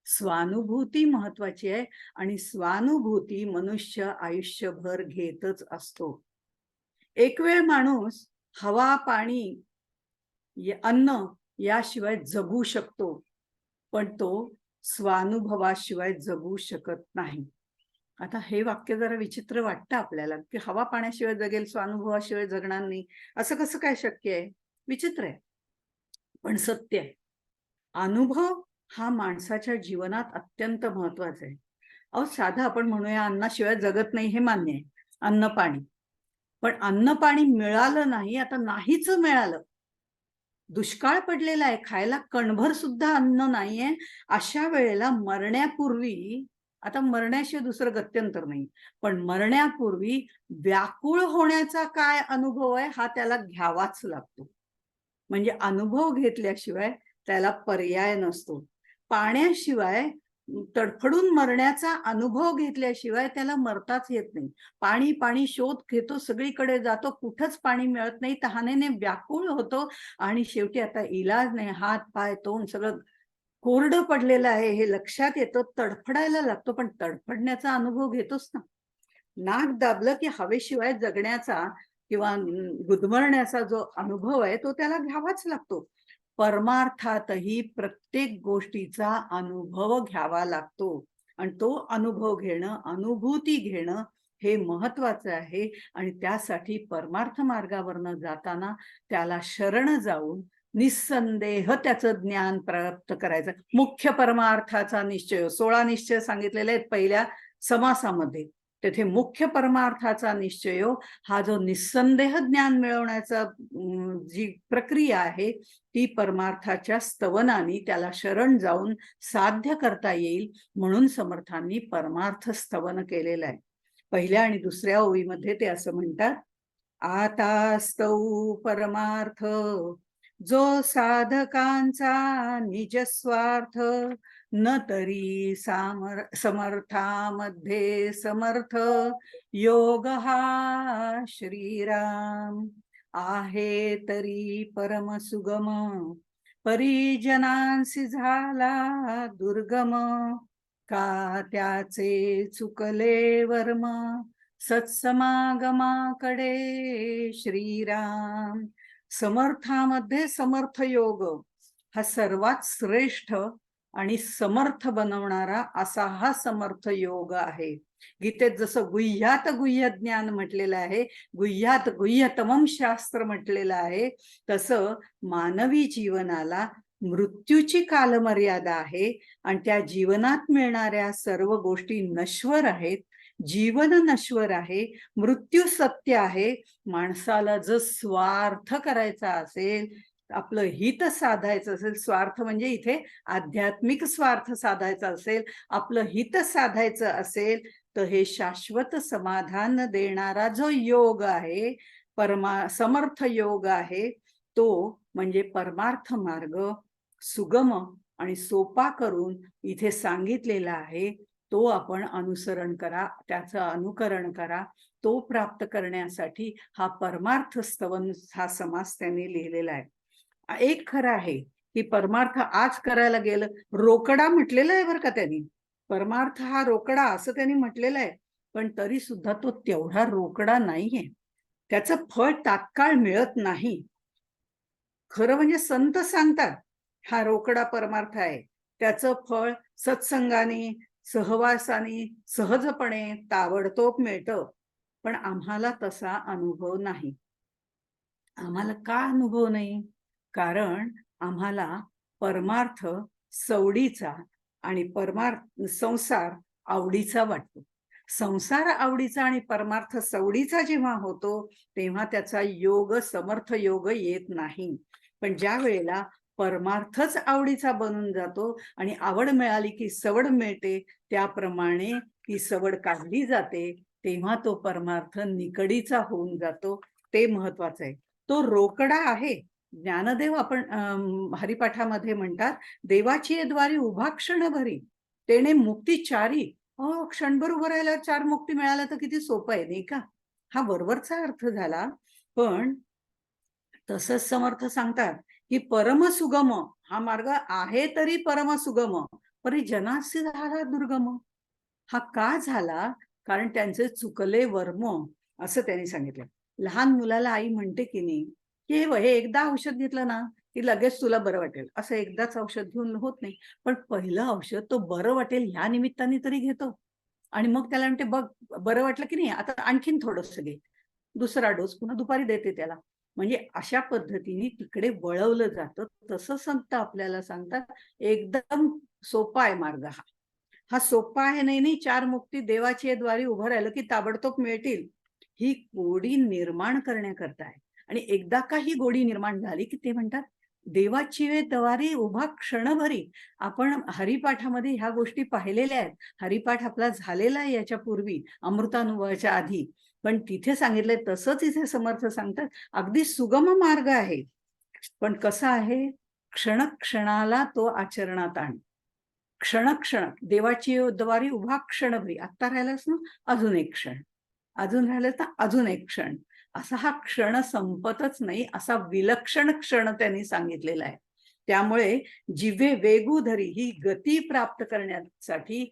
[SPEAKER 1] स्वानुभूती महत्वाची आहे आणि स्वानुभूती मनुष्य आयुष्यभर घेतच असतो. एक वेळ माणूस हवा, पाणी, अन्न याशिवाय जगू शकतो, पण तो स्वानुभवाशिवाय जगू शकत नाही. आता हे वाक्य जरा विचित्र वाटतं आपल्याला, की हवा पाण्याशिवाय जगेल, स्वानुभवाशिवाय जगणार नाही, असं कसं काय शक्य आहे? विचित्र आहे, पण सत्य आहे. अनुभव हा माणसाच्या जीवनात अत्यंत महत्वाचा आहे. अहो, साधं आपण म्हणूया अन्नाशिवाय जगत नाही, हे मान्य आहे. अन्न पाणी, पण अन्न पाणी मिळालं नाही, आता नाहीच मिळालं, दुष्काळ पडलेला आहे, खायला कणभर सुद्धा अन्न नाहीये, अशा वेळेला मरण्यापूर्वी, आता मरण्याशिवाय दुसरं गत्यंतर नाही, पण मरण्यापूर्वी व्याकुळ होण्याचा काय अनुभव आहे हा त्याला घ्यावाच लागतो. म्हणजे अनुभव घेतल्याशिवाय त्याला पर्याय नसतो. पाण्याशिवाय तडफडून मरण्याचा अनुभव घेतल्याशिवाय त्याला मरताच येत नाही. पाणी पाणी शोध घेतो, सगळीकडे जातो, कुठंच पाणी मिळत नाही, तहानेने व्याकुळ होतो आणि शेवटी आता इलाज नाही, हात पाय तोंड सगळं कोरडं पडलेलं आहे हे लक्षात येतं, तडफडायला लागतो, पण तडफडण्याचा अनुभव घेतोच ना. नाक दाबलं की हवेशिवाय जगण्याचा किंवा गुदमरण्याचा जो अनुभव आहे तो त्याला घ्यावाच लागतो. परमार्थातही प्रत्येक गोष्टीचा अनुभव घ्यावा लागतो आणि तो अनुभव घेणं, अनुभूती घेणं हे महत्वाचं आहे. आणि त्यासाठी परमार्थ मार्गावरनं जाताना त्याला शरण जाऊन निस्संदेह त्याचं ज्ञान प्राप्त करायचं. मुख्य परमार्थाचा निश्चय, 16 निश्चय सांगितलेले आहेत पहिल्या समासामध्ये. तेथे मुख्य परमार्थाचा निश्चय हा जो निस्संदेह ज्ञान मिळवण्याचा जी प्रक्रिया आहे, ती परमार्थाच्या स्तवनाने त्याला शरण जाऊन साध्य करता येईल, म्हणून समर्थांनी परमार्थ स्तवन केलेलं आहे. पहिल्या आणि दुसऱ्या ओळीमध्ये ते असं म्हणतात, आतास्तौ परमार्थ जो साधकांचा निजस्वार्थ, न तरी समर्थामध्ये समर्थ योग हा श्रीराम, आहे तरी परम सुगम, परिजनांसी झाला दुर्गम, का त्याचे चुकले वर्म, सत्समागमाकडे श्रीराम. समर्थामध्ये समर्थ योग हा सर्वात श्रेष्ठ आणि समर्थ बनवणारा असा हा समर्थ योग आहे. गीतेत जसं गुह्यात गुह्य ज्ञान म्हटलेलं आहे, गुह्यात गुह्यतमम शास्त्र म्हटलेलं आहे, तसं मानवी जीवनाला मृत्यूची कालमर्यादा आहे आणि त्या जीवनात मिळणाऱ्या सर्व गोष्टी नश्वर आहेत. जीवन नश्वर आहे, मृत्यू सत्य आहे. माणसाला जर स्वार्थ करायचा असेल, आपलं हित साधायचं असेल, स्वार्थ म्हणजे इथे आध्यात्मिक स्वार्थ साधायचा असेल, आपलं हित साधायचं असेल, तर हे शाश्वत समाधान देणारा जो योग आहे, समर्थ योग आहे, तो म्हणजे परमार्थ मार्ग सुगम आणि सोपा करून इथे सांगितलेला आहे. तो आपण अनुसरण करा, त्याचं अनुकरण करा. तो प्राप्त करण्यासाठी हा परमार्थ स्तवन हा समास त्यांनी लिहिलेला आहे. एक खरं आहे की परमार्थ आज करायला गेलं, रोकडा म्हटलेलं आहे बरं का त्यांनी, परमार्थ हा रोकडा असं त्यांनी म्हटलेलं आहे, पण तरी सुद्धा तो तेवढा रोकडा नाहीये. त्याचं फळ तात्काळ मिळत नाही. खरं म्हणजे संत सांगतात हा रोकडा परमार्थ आहे, त्याचं फळ सत्संगाने, सहवासाने, सहजपणे ताबडतोब मिळतं, पण आम्हाला तसा अनुभव नाही. आम्हाला का अनुभव नाही? कारण आम्हाला परमार्थ सवडीचा आणि संसार आवडीचा वाटतो. संसार आवडीचा आणि परमार्थ सवडीचा जेव्हा होतो, तेव्हा त्याचा योग, समर्थ योग येत नाही. पण ज्या वेळेला परमार्थच आवडीचा बनून जातो आणि आवड मिळाली की सवड मिळते, त्याप्रमाणे ती सवड काढली जाते, तेव्हा तो परमार्थ निकडीचा होऊन जातो. ते महत्वाचं आहे. तो रोकडा आहे. ज्ञानदेव आपण हरिपाठामध्ये म्हणतात, "देवाची द्वारी उभा क्षण भरी, तेणे मुक्ती चारी." क्षणभर उभं राहिल्यावर 4 मुक्ती मिळाल्या तर किती सोपं आहे, नाही का? हा वरवरचा अर्थ झाला. पण तसंच समर्थ सांगतात, की परमसुगम हा मार्ग आहे तरी परमसुगम, परी जनासी झाला दुर्गम. हा का झाला? कारण त्यांचे चुकले वर्म, असं त्यांनी सांगितलं. लहान मुलाला आई म्हणते की नाही, की हे एकदा औषध घेतलं ना, की लगेच तुला बरं वाटेल. असं एकदाच औषध घेऊन होत नाही. पण पहिलं औषध तो बरं वाटेल ह्या निमित्ताने तरी घेतो. आणि मग त्याला म्हणते, "बघ बरं वाटलं की नाही, आता आणखीन थोडंसं घे." दुसरा डोस पुन्हा दुपारी देते त्याला. म्हणजे अशा पद्धतीने तिकडे वळवलं जातं. तसं संत आपल्याला सांगतात, एकदम सोपा आहे मार्ग हा. हा सोपा आहे नाही, नाही 4 मुक्ती देवाची द्वारी उभं राहिलं की ताबडतोब मिळतील. ही गोडी निर्माण करण्याकरता आहे. आणि एकदा का ही गोडी निर्माण झाली की ते म्हणतात, देवाची द्वारी उभा क्षणभरी. आपण हरिपाठामध्ये ह्या गोष्टी पाहिलेल्या आहेत. हरिपाठ आपला झालेला आहे याच्यापूर्वी, अमृतानुभवाच्या आधी. पण तिथे सांगितलंय तसंच इथे समर्थ सांगतात, अगदी सुगम मार्ग आहे. पण कसा आहे? क्षणाला तो आचरणात आण. क्षण देवाची द्वारी उभा क्षणभरी. आत्ता राहिलास ना, अजून एक क्षण. अजून राहिलं तर अजून एक क्षण. असा हा क्षण संपतच नाही, असा विलक्षण क्षण त्यांनी सांगितलेला आहे. त्यामुळे जिव्हे वेगू धरी ही गती प्राप्त करण्यासाठी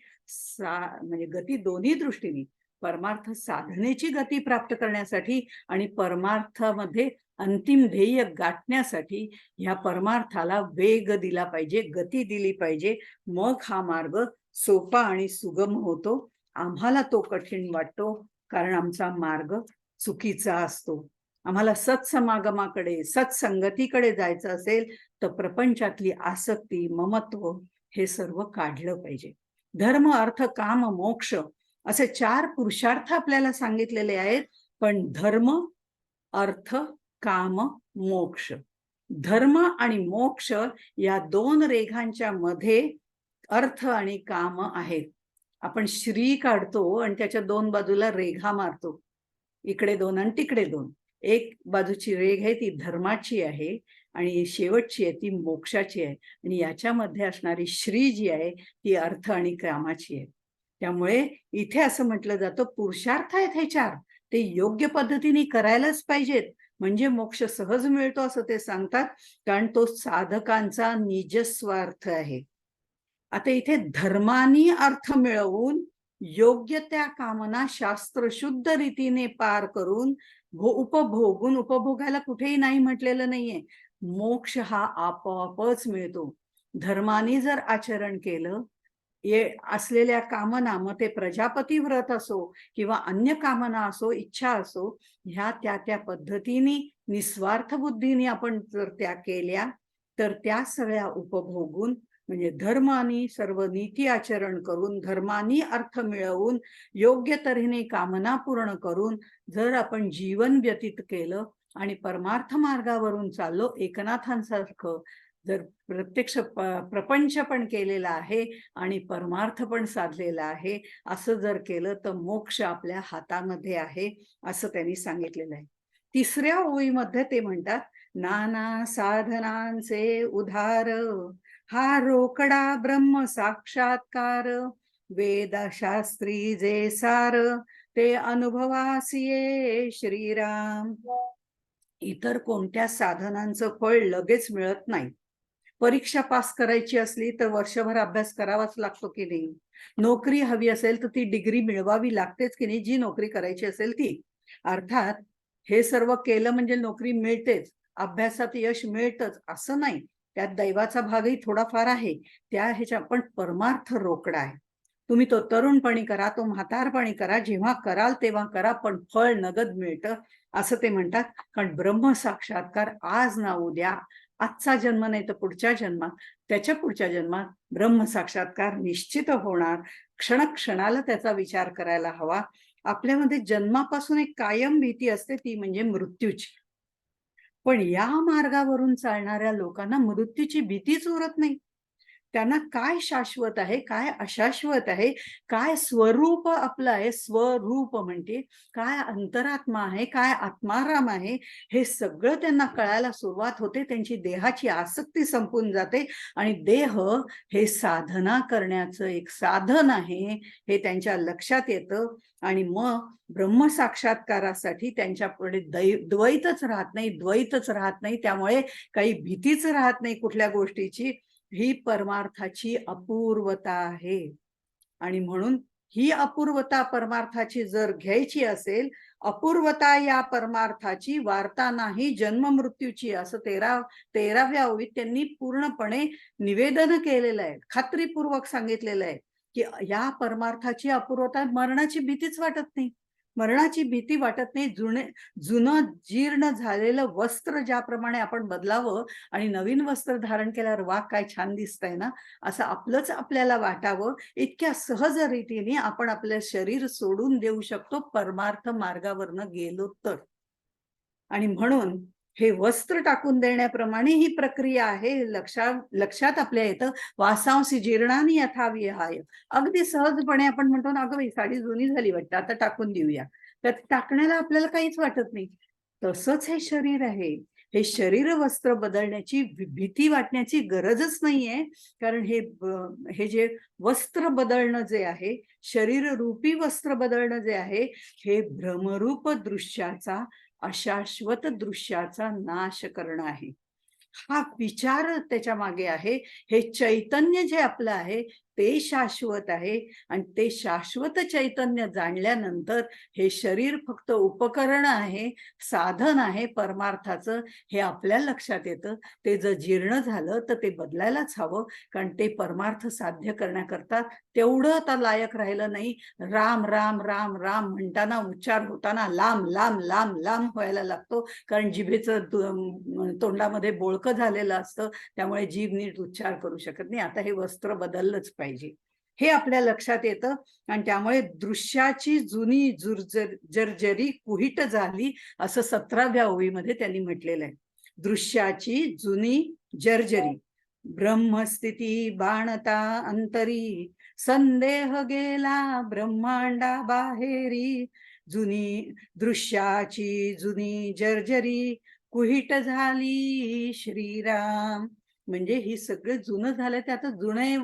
[SPEAKER 1] म्हणजे गती दोन्ही दृष्टीने, परमार्थ साधनेची गती प्राप्त करण्यासाठी आणि परमार्थामध्ये अंतिम ध्येय गाठण्यासाठी ह्या परमार्थाला वेग दिला पाहिजे, गती दिली पाहिजे. मग हा मार्ग सोपा आणि सुगम होतो. आम्हाला तो कठीण वाटतो, कारण आमचा मार्ग चुकीचा असतो. आम्हाला सत्समागमाकडे, सत्संगतीकडे जायचं असेल, तर प्रपंचातली आसक्ती, ममत्व हे सर्व काढलं पाहिजे. धर्म, अर्थ, काम, मोक्ष असे 4 पुरुषार्थ आपल्याला सांगितलेले आहेत. पण धर्म, अर्थ, काम, मोक्ष. धर्म आणि मोक्ष या 2 रेघांच्या मध्ये अर्थ आणि काम आहेत. आपण श्री काढतो आणि त्याच्या 2 बाजूला रेघा मारतो. इकडे 2 आणि तिकडे 2. एक बाजूची रेघ आहे ती धर्माची आहे आणि शेवटची आहे ती मोक्षाची आहे. आणि याच्यामध्ये असणारी श्री जी आहे ती अर्थ आणि कामाची आहे. त्यामुळे इथे असं म्हटलं जातं, पुरुषार्थ आहेत हे 4. ते योग्य पद्धतीने करायलाच पाहिजेत. म्हणजे मोक्ष सहज मिळतो असं ते सांगतात. कारण तो साधकांचा निजस्वार्थ आहे. आता इथे धर्मानी अर्थ मिळवून योग्य त्या कामना शास्त्रशुद्ध रीतीने पार करून उपभोगायला कुठेही नाही म्हटलेलं नाहीये. मोक्ष हा आपोआपच मिळतो. धर्माने जर आचरण केलं, असलेल्या कामना, मग ते प्रजापती व्रत असो किंवा अन्य कामना असो, इच्छा असो, ह्या त्या पद्धतीने निस्वार्थ बुद्धीने आपण जर त्या केल्या, तर त्या सगळ्या उपभोगून, म्हणजे धर्मानी सर्व नीती आचरण करून, धर्मानी अर्थ मिळवून, योग्य तऱ्हेने कामना पूर्ण करून जर आपण जीवन व्यतीत केलं आणि परमार्थ मार्गावरून चाललो, एकनाथांसारखं जर प्रत्यक्ष प्रपंच पण केलेला आहे आणि परमार्थ पण साधलेला आहे, असं जर केलं तर मोक्ष आपल्या हातामध्ये आहे, असं त्यांनी सांगितलेलं आहे. 3ऱ्या ओळीमध्ये ते म्हणतात, नाना साधनांचे उधार, हा रोकडा ब्रह्म साक्षात्कार, वेदशास्त्री जे सार, ते अनुभवासिये श्रीराम. इतर कोणत्या साधनांचं फळ लगेच मिळत नाही. परीक्षा पास करायची असली तर वर्षभर अभ्यास करावाच लागतो की नाही? नोकरी हवी असेल तर ती डिग्री मिळवावी लागतेच की नाही, जी नोकरी करायची असेल ती. अर्थात हे सर्व केलं म्हणजे नोकरी मिळतेच, अभ्यासात यश मिळतच असं नाही. त्यात दैवाचा भागही थोडाफार आहे. त्या ह्याच्या पण परमार्थ रोकडा आहे. तुम्ही तो तरुणपणी करा, तो म्हातारपणी करा, जेव्हा कराल तेव्हा करा, पण फळ नगद मिळतं असं ते म्हणतात. कारण ब्रह्मसाक्षात्कार आज ना उद्या, आजचा जन्म नाही तर पुढच्या जन्मात, त्याच्या पुढच्या जन्मात ब्रह्मसाक्षात्कार निश्चित होणार. क्षणाला त्याचा विचार करायला हवा. आपल्यामध्ये जन्मापासून एक कायम भीती असते, ती म्हणजे मृत्यूची. पण या मार्गावरून चालणाऱ्या लोकांना मृत्यूची भीतीच उरत नाही. त्यांना काय शाश्वत आहे, काय अशाश्वत आहे, काय स्वरूप आपलं आहे, स्वरूप म्हणजे काय अंतरात्मा आहे, काय आत्माराम आहे, हे सगळं त्यांना कळायला सुरुवात होते. त्यांची देहाची आसक्ती संपून जाते आणि देह हे साधना करण्याचं एक साधन आहे, हे त्यांच्या लक्षात येतं. आणि मग ब्रह्मसाक्षात्कारासाठी त्यांच्यापुढे द्वैतच राहत नाही, द्वैतच राहत नाही. त्यामुळे काही भीतीच राहत नाही कुठल्या गोष्टीची. ही परमार्थाची अपूर्वता आहे. आणि म्हणून ही अपूर्वता परमार्थाची जर घ्यायची असेल, अपूर्वता या परमार्थाची वार्ता नाही जन्म मृत्यूची, असं 13व्या ओळीत त्यांनी पूर्णपणे निवेदन केलेलं आहे. खात्रीपूर्वक सांगितलेलं आहे की या परमार्थाची अपूर्वता, मरणाची भीतीच वाटत नाही. मरणाची भीती वाटत नाही. जुनं जीर्ण झालेलं वस्त्र ज्याप्रमाणे आपण बदलावं आणि नवीन वस्त्र धारण केल्यावर वा काय छान दिसतंय ना, असं आपलंच आपल्याला वाटावं, इतक्या सहज रीतीने आपण आपलं शरीर सोडून देऊ शकतो परमार्थ मार्गावरनं गेलो तर. आणि म्हणून हे वस्त्र टाकून देण्याप्रमाणे ही प्रक्रिया आहे. लक्षात आपल्या येतं, वासांसी जीर्णानी यथा विहाय. अगदी सहजपणे आपण म्हणतो ना, अगं बाई साडी जुनी झाली वाटतं, आता टाकून देऊया. तर टाकण्याला आपल्याला काहीच वाटत नाही. तसंच हे शरीर आहे. हे शरीर वस्त्र बदलण्याची भीती वाटण्याची गरजच नाहीये. कारण हे जे वस्त्र बदलणं जे आहे, शरीर रूपी वस्त्र बदलणं जे आहे, हे भ्रमरूप दृश्याचा, अशाश्वत दृश्याचा नाश करणं आहे. हा विचार त्याच्या मागे आहे. हे चैतन्य जे आपलं आहे ते शाश्वत आहे. आणि ते शाश्वत चैतन्य जाणल्यानंतर हे शरीर फक्त उपकरण आहे, साधन आहे परमार्थाचं, हे आपल्या लक्षात येतं. ते जर जीर्ण झालं तर ते बदलायलाच हवं. कारण ते परमार्थ साध्य करण्याकरता तेवढं आता लायक राहिलं नाही. राम राम राम राम म्हणताना, उच्चार होताना लांब लांब लांब लांब व्हायला लागतो. कारण जिभेचं तोंडामध्ये बोळकं झालेलं असतं. त्यामुळे जीभ नीट उच्चार करू शकत नाही. आता हे वस्त्र बदललंच पाहिजे, हे आपल्या लक्षात येतं. आणि त्यामुळे दृश्याची जुनी जर्जरी कुहीट झाली, असं 17व्या ओळीमध्ये त्यांनी म्हटलेलं आहे. दृश्याची जुनी जर्जरी, ब्रह्मस्थिती बाणता अंतरी, संदेह गेला ब्रह्मांडा बाहेरी. दृश्याची जुनी जर्जरी कुहीट झाली श्रीराम. म्हणजे ही सगळं जुनं झालं, ते आता जुने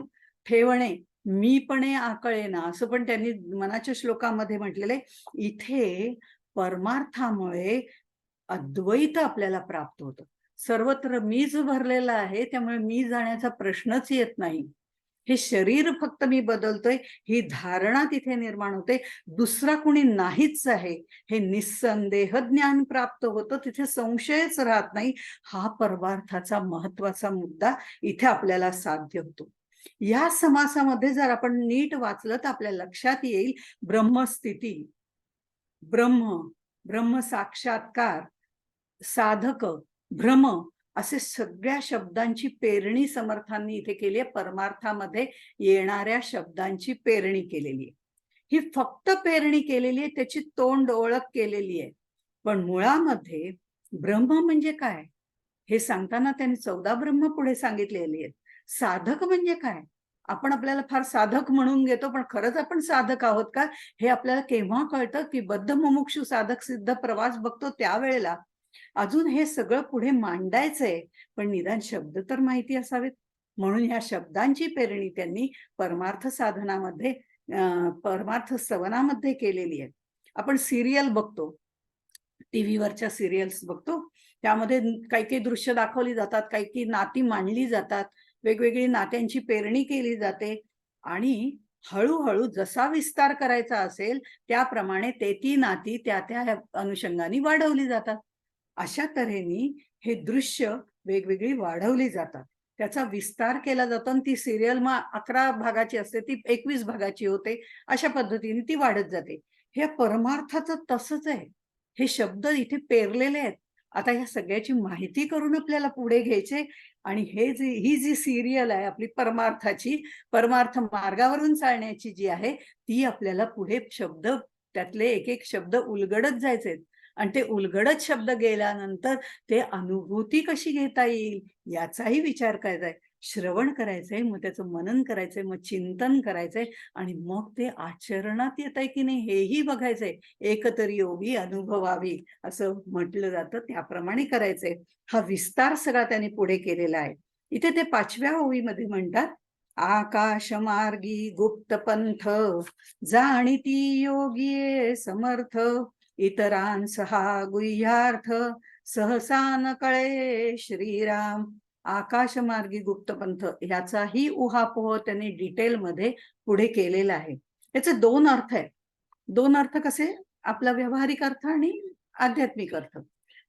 [SPEAKER 1] ठेवणे, मीपणे आकळेना, असं पण त्यांनी मनाच्या श्लोकामध्ये म्हटलेलं आहे. इथे परमार्थामुळे अद्वैत आपल्याला प्राप्त होतं. सर्वत्र मीच भरलेला आहे, त्यामुळे मी जाण्याचा प्रश्नच येत नाही. हे शरीर फक्त मी बदलतोय, ही धारणा तिथे निर्माण होते. दुसरा कुणी नाहीच आहे, हे निस्संदेह ज्ञान प्राप्त होतं. तिथे संशयच राहत नाही. हा परमार्थाचा महत्वाचा मुद्दा इथे आपल्याला साध्य होतो. या समासामध्ये जर आपण नीट वाचलं तर आपल्या लक्षात येईल, ब्रह्मस्थिती, ब्रह्म साक्षात्कार, साधक, भ्रम, असे सगळ्या शब्दांची पेरणी समर्थांनी इथे केली आहे. परमार्थामध्ये येणाऱ्या शब्दांची पेरणी केलेली आहे. ही फक्त पेरणी केलेली आहे, त्याची तोंड ओळख केलेली आहे. पण मुळामध्ये ब्रह्म म्हणजे काय हे सांगताना त्यांनी 14 ब्रह्म पुढे सांगितलेली आहेत. साधक म्हणजे काय, आपण आपल्याला फार साधक म्हणून घेतो, पण खरंच आपण साधक आहोत का, हे आपल्याला केव्हा कळतं की बद्ध मुमुक्षु साधक सिद्ध प्रवास बघतो त्यावेळेला. अजून हे सगळं पुढे मांडायचंय, पण निदान शब्द तर माहिती असावेत. म्हणून ह्या शब्दांची पेरणी त्यांनी परमार्थ साधनामध्ये, परमार्थ स्तवनामध्ये केलेली आहे. आपण सिरियल बघतो, टीव्हीवरच्या सिरियल्स बघतो, त्यामध्ये काही काही दृश्य दाखवली जातात, काही काही नाती मांडली जातात, वेगवेगळी नात्यांची पेरणी केली जाते. आणि हळूहळू जसा विस्तार करायचा असेल त्याप्रमाणे ते ती नाती त्या त्या अनुषंगाने वाढवली जातात. अशा तऱ्हेने हे दृश्य वेगवेगळी वाढवली जातात. त्याचा विस्तार केला जातो आणि ती सिरियल मग 11 भागाची असते, ती 21 भागाची होते. अशा पद्धतीने ती वाढत जाते. हे परमार्थाचं तसंच आहे. हे शब्द इथे पेरलेले आहेत. आता ह्या सगळ्याची माहिती करून आपल्याला पुढे घ्यायचे आणि ही जी सीरियल आहे आपली परमार्थाची, परमार्थ मार्गावरून चालण्याची जी आहे, ती आपल्याला पुढे शब्द त्यातले एक शब्द उलगडत जायचे आणि ते उलगडत शब्द गेल्यानंतर ते अनुभूती कशी घेता येईल याचाही विचार करायचा आहे. श्रवण करायचंय, मग त्याचं मनन करायचंय, मग चिंतन करायचंय आणि मग ते आचरणात येतंय की नाही हेही बघायचंय. एकतरी योगी अनुभवावी असं म्हटलं जातं, त्याप्रमाणे करायचंय. हा विस्तार सगळा त्यांनी पुढे केलेला आहे. इथे ते 5व्या ओळीमध्ये म्हणतात, आकाशमार्गी गुप्तपंथ जाणीती योगी समर्थ, इतरांस हा गुह्यार्थ सहसा न कळे श्रीराम. आकाशमार्गी गुप्तपंथ ह्याचाही उहापोह त्यांनी डिटेलमध्ये पुढे केलेला आहे. याचे 2 अर्थ आहेत. 2 अर्थ कसे? आपला व्यावहारिक अर्थ आणि आध्यात्मिक अर्थ.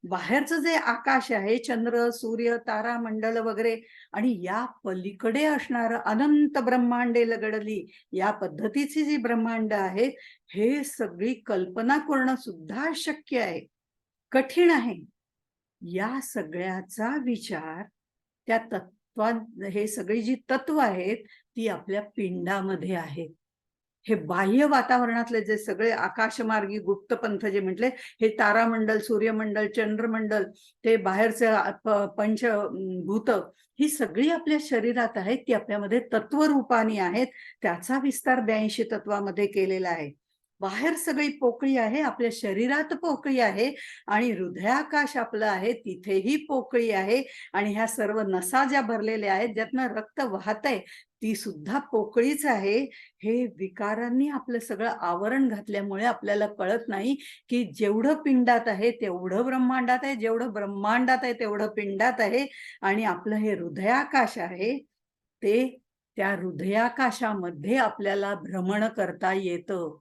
[SPEAKER 1] बाहेरचं जे आकाश आहे, चंद्र, सूर्य, तारा मंडल वगैरे आणि या पलीकडे असणारं अनंत ब्रह्मांडे लगडली, या पद्धतीची जी ब्रह्मांड आहेत, हे सगळी कल्पना करणं सुद्धा शक्य आहे, कठीण आहे. या सगळ्याचा विचार त्या तत्वात, हे सगळी जी तत्व आहेत ती आपल्या पिंडामध्ये आहेत. हे बाह्य वातावरणातले जे सगळे आकाशमार्गी गुप्तपंथ जे म्हटले, हे तारामंडल, सूर्यमंडल, चंद्रमंडल, ते बाहेरचे पंचभूत, ही सगळी आपल्या शरीरात आहेत, ती आपल्यामध्ये तत्वरूपाने आहेत. त्याचा विस्तार 82 तत्वामध्ये केलेला आहे. बाहेर सगळी पोकळी आहे, आपल्या शरीरात पोकळी आहे आणि हृदयाकाश आपलं आहे, तिथेही पोकळी आहे आणि ह्या सर्व नसा ज्या भरलेल्या आहेत, ज्यातनं रक्त वाहतंय, ती सुद्धा पोकळीच आहे. हे विकारांनी आपलं सगळं आवरण घातल्यामुळे आपल्याला कळत नाही की जेवढं पिंडात आहे तेवढं ब्रह्मांडात आहे, जेवढं ब्रह्मांडात आहे तेवढं पिंडात आहे. आणि आपलं हे हृदयाकाश आहे, ते त्या हृदयाकाशामध्ये आपल्याला भ्रमण करता येतं.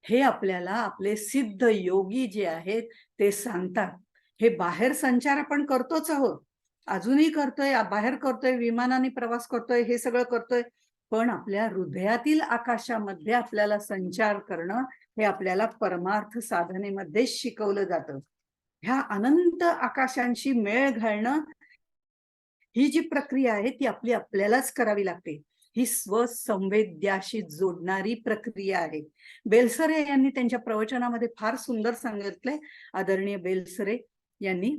[SPEAKER 1] हे आपल्याला आपले सिद्ध योगी जे आहेत ते सांगतात. हे बाहेर संचार आपण करतोच आहोत, अजूनही करतोय, बाहेर करतोय, विमानाने प्रवास करतोय, हे सगळं करतोय. पण आपल्या हृदयातील आकाशामध्ये आपल्याला संचार करणं हे आपल्याला परमार्थ साधनेमध्ये शिकवलं जातं. ह्या अनंत आकाशांशी मेळ घालणं, ही जी प्रक्रिया आहे ती आपल्यालाच करावी लागते. ही स्वसंवेद्याशी जोडणारी प्रक्रिया आहे. बेलसरे यांनी त्यांच्या प्रवचनामध्ये फार सुंदर सांगितलंय. आदरणीय बेलसरे यांनी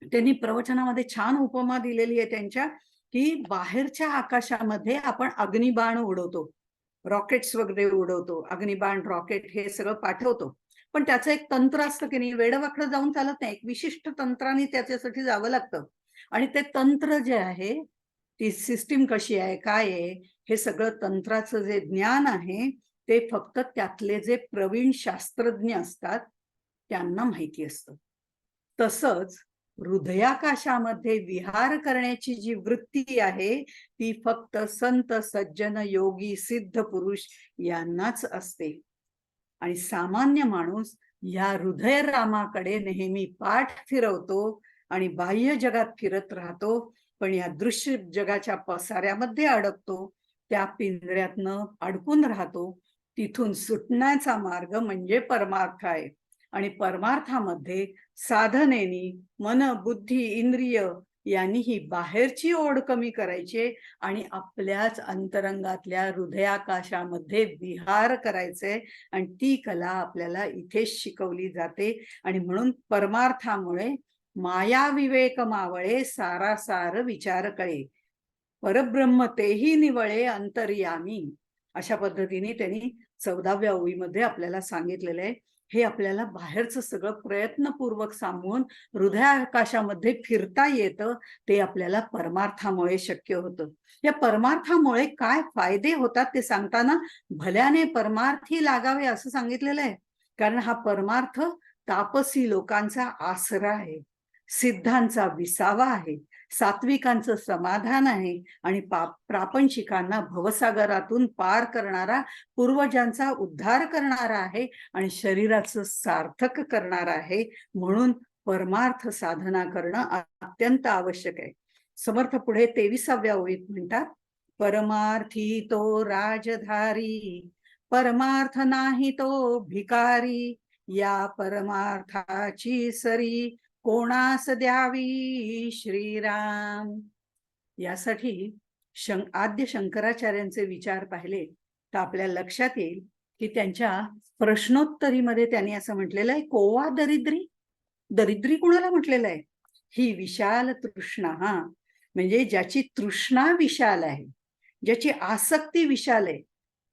[SPEAKER 1] त्यांनी प्रवचनामध्ये छान उपमा दिलेली आहे त्यांच्या, की बाहेरच्या आकाशामध्ये आपण अग्निबाण उडवतो, रॉकेट्स वगैरे उडवतो, अग्निबाण, रॉकेट हे सगळं पाठवतो. पण त्याचं एक तंत्र असतं की नाही, वेडवाकडं जाऊन चालत नाही, एक विशिष्ट तंत्राने त्याच्यासाठी जावं लागतं. आणि ते तंत्र जे आहे, ती सिस्टीम कशी आहे, काय आहे, हे सगळं तंत्राचं जे ज्ञान आहे ते फक्त त्यातले जे प्रवीण शास्त्रज्ञ असतात त्यांना माहिती असतं. तसंच हृदयाकाशामध्ये विहार करण्याची जी वृत्ती आहे ती फक्त संत, सज्जन, योगी, सिद्ध पुरुष यांनाच असते. आणि सामान्य माणूस या हृदय रामाकडे नेहमी पाठ फिरवतो आणि बाह्य जगात फिरत राहतो, पण या दृश्य जगाच्या पसाऱ्यामध्ये अडकतो, त्या पिंजऱ्यातनं अडकून राहतो. तिथून सुटण्याचा मार्ग म्हणजे परमार्थ आहे. आणि परमार्थामध्ये साधनेनी मन, बुद्धी, इंद्रिय यांनी ही बाहेरची ओढ कमी करायची आणि आपल्याच अंतरंगातल्या हृदयाकाशामध्ये विहार करायचे. आणि ती कला आपल्याला इथेच शिकवली जाते. आणि म्हणून परमार्थामुळे माया विवेक मावळे, सारासार विचार कळे, परब्रह्म तेही निवळे अंतर्यामी. अशा पद्धतीने त्यांनी 14व्या ओळीमध्ये आपल्याला सांगितलेलं आहे. हे आपल्याला बाहेरचं सगळं प्रयत्नपूर्वक सांगून हृदयाकाशामध्ये फिरता येतं, ते आपल्याला परमार्थामुळे शक्य होतं. या परमार्थामुळे काय फायदे होतात ते सांगताना भल्याने परमार्थी लागावे असं सांगितलेलं आहे. कारण हा परमार्थ तापसी लोकांचा आसरा आहे, सिद्धांचा विसावा आहे, सात्विकांचं समाधान आहे आणि प्रापंचिकांना भवसागरातून पार करणारा, पूर्वजांचा उद्धार करणारा आहे आणि शरीराचं सार्थक करणारा आहे. म्हणून परमार्थ साधना करणं अत्यंत आवश्यक आहे. समर्थ पुढे 23व्या ओळीत म्हणतात, परमार्थी तो राजधारी, परमार्थ नाही तो भिकारी, या परमार्थाची सरी कोणास द्यावी श्रीराम. यासाठी आद्य शंकराचार्यांचे विचार पाहिले तर आपल्या लक्षात येईल की त्यांच्या प्रश्नोत्तरीमध्ये त्यांनी असं म्हटलेलं आहे, कोवा दरिद्री. दरिद्री कुणाला म्हटलेलं आहे? ही विशाल तृष्णा, म्हणजे ज्याची तृष्णा विशाल आहे, ज्याची आसक्ती विशाल आहे,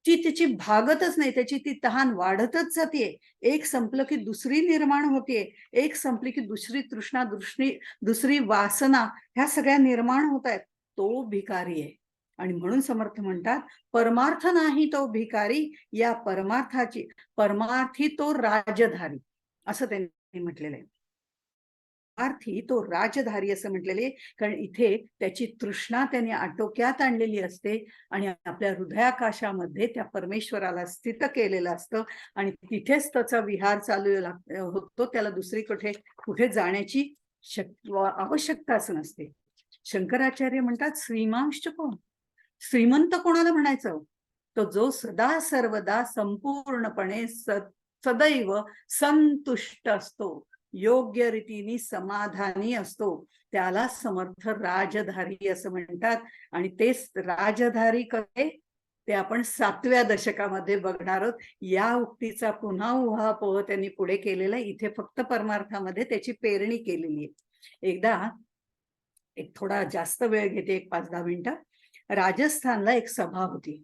[SPEAKER 1] ती त्याची भागतच नाही, त्याची ती तहान वाढतच जाते. एक संपलं की दुसरी निर्माण होते, एक संपली की दुसरी तृष्णा, दुसरी वासना, ह्या सगळ्या निर्माण होत आहेत. तो भिकारी आहे. आणि म्हणून समर्थ म्हणतात, परमार्थ नाही तो भिकारी, या परमार्थी तो राजधारी, असं त्यांनी म्हटलेलं आहे. परमार्थी तो राजधारी असं म्हटलेले, कारण इथे त्याची तृष्णा त्याने आटोक्यात आणलेली असते आणि आपल्या हृदयाकाशामध्ये त्या परमेश्वराला स्थित केलेलं असतं आणि तिथेच त्याचा विहार चालू होतो. त्याला दुसरीकडे कुठे जाण्याची आवश्यकताच नसते. शंकराचार्य म्हणतात, श्रीमांश्च कोण? श्रीमंत कोणाला म्हणायचं? तो जो सदा सर्वदा संपूर्णपणे सदैव संतुष्ट असतो, योग्य रीतीने समाधानी असतो, त्याला समर्थ राजधारी असं म्हणतात. आणि तेच राजधारी कसे ते आपण 7व्या दशकामध्ये बघणार आहोत. या उक्तीचा पुन्हा उहापोह त्यांनी पुढे केलेला. इथे फक्त परमार्थामध्ये त्याची पेरणी केलेली आहे. एकदा एक थोडा जास्त वेळ घेते, एक 5-10 मिनिटं. राजस्थानला एक सभा होती.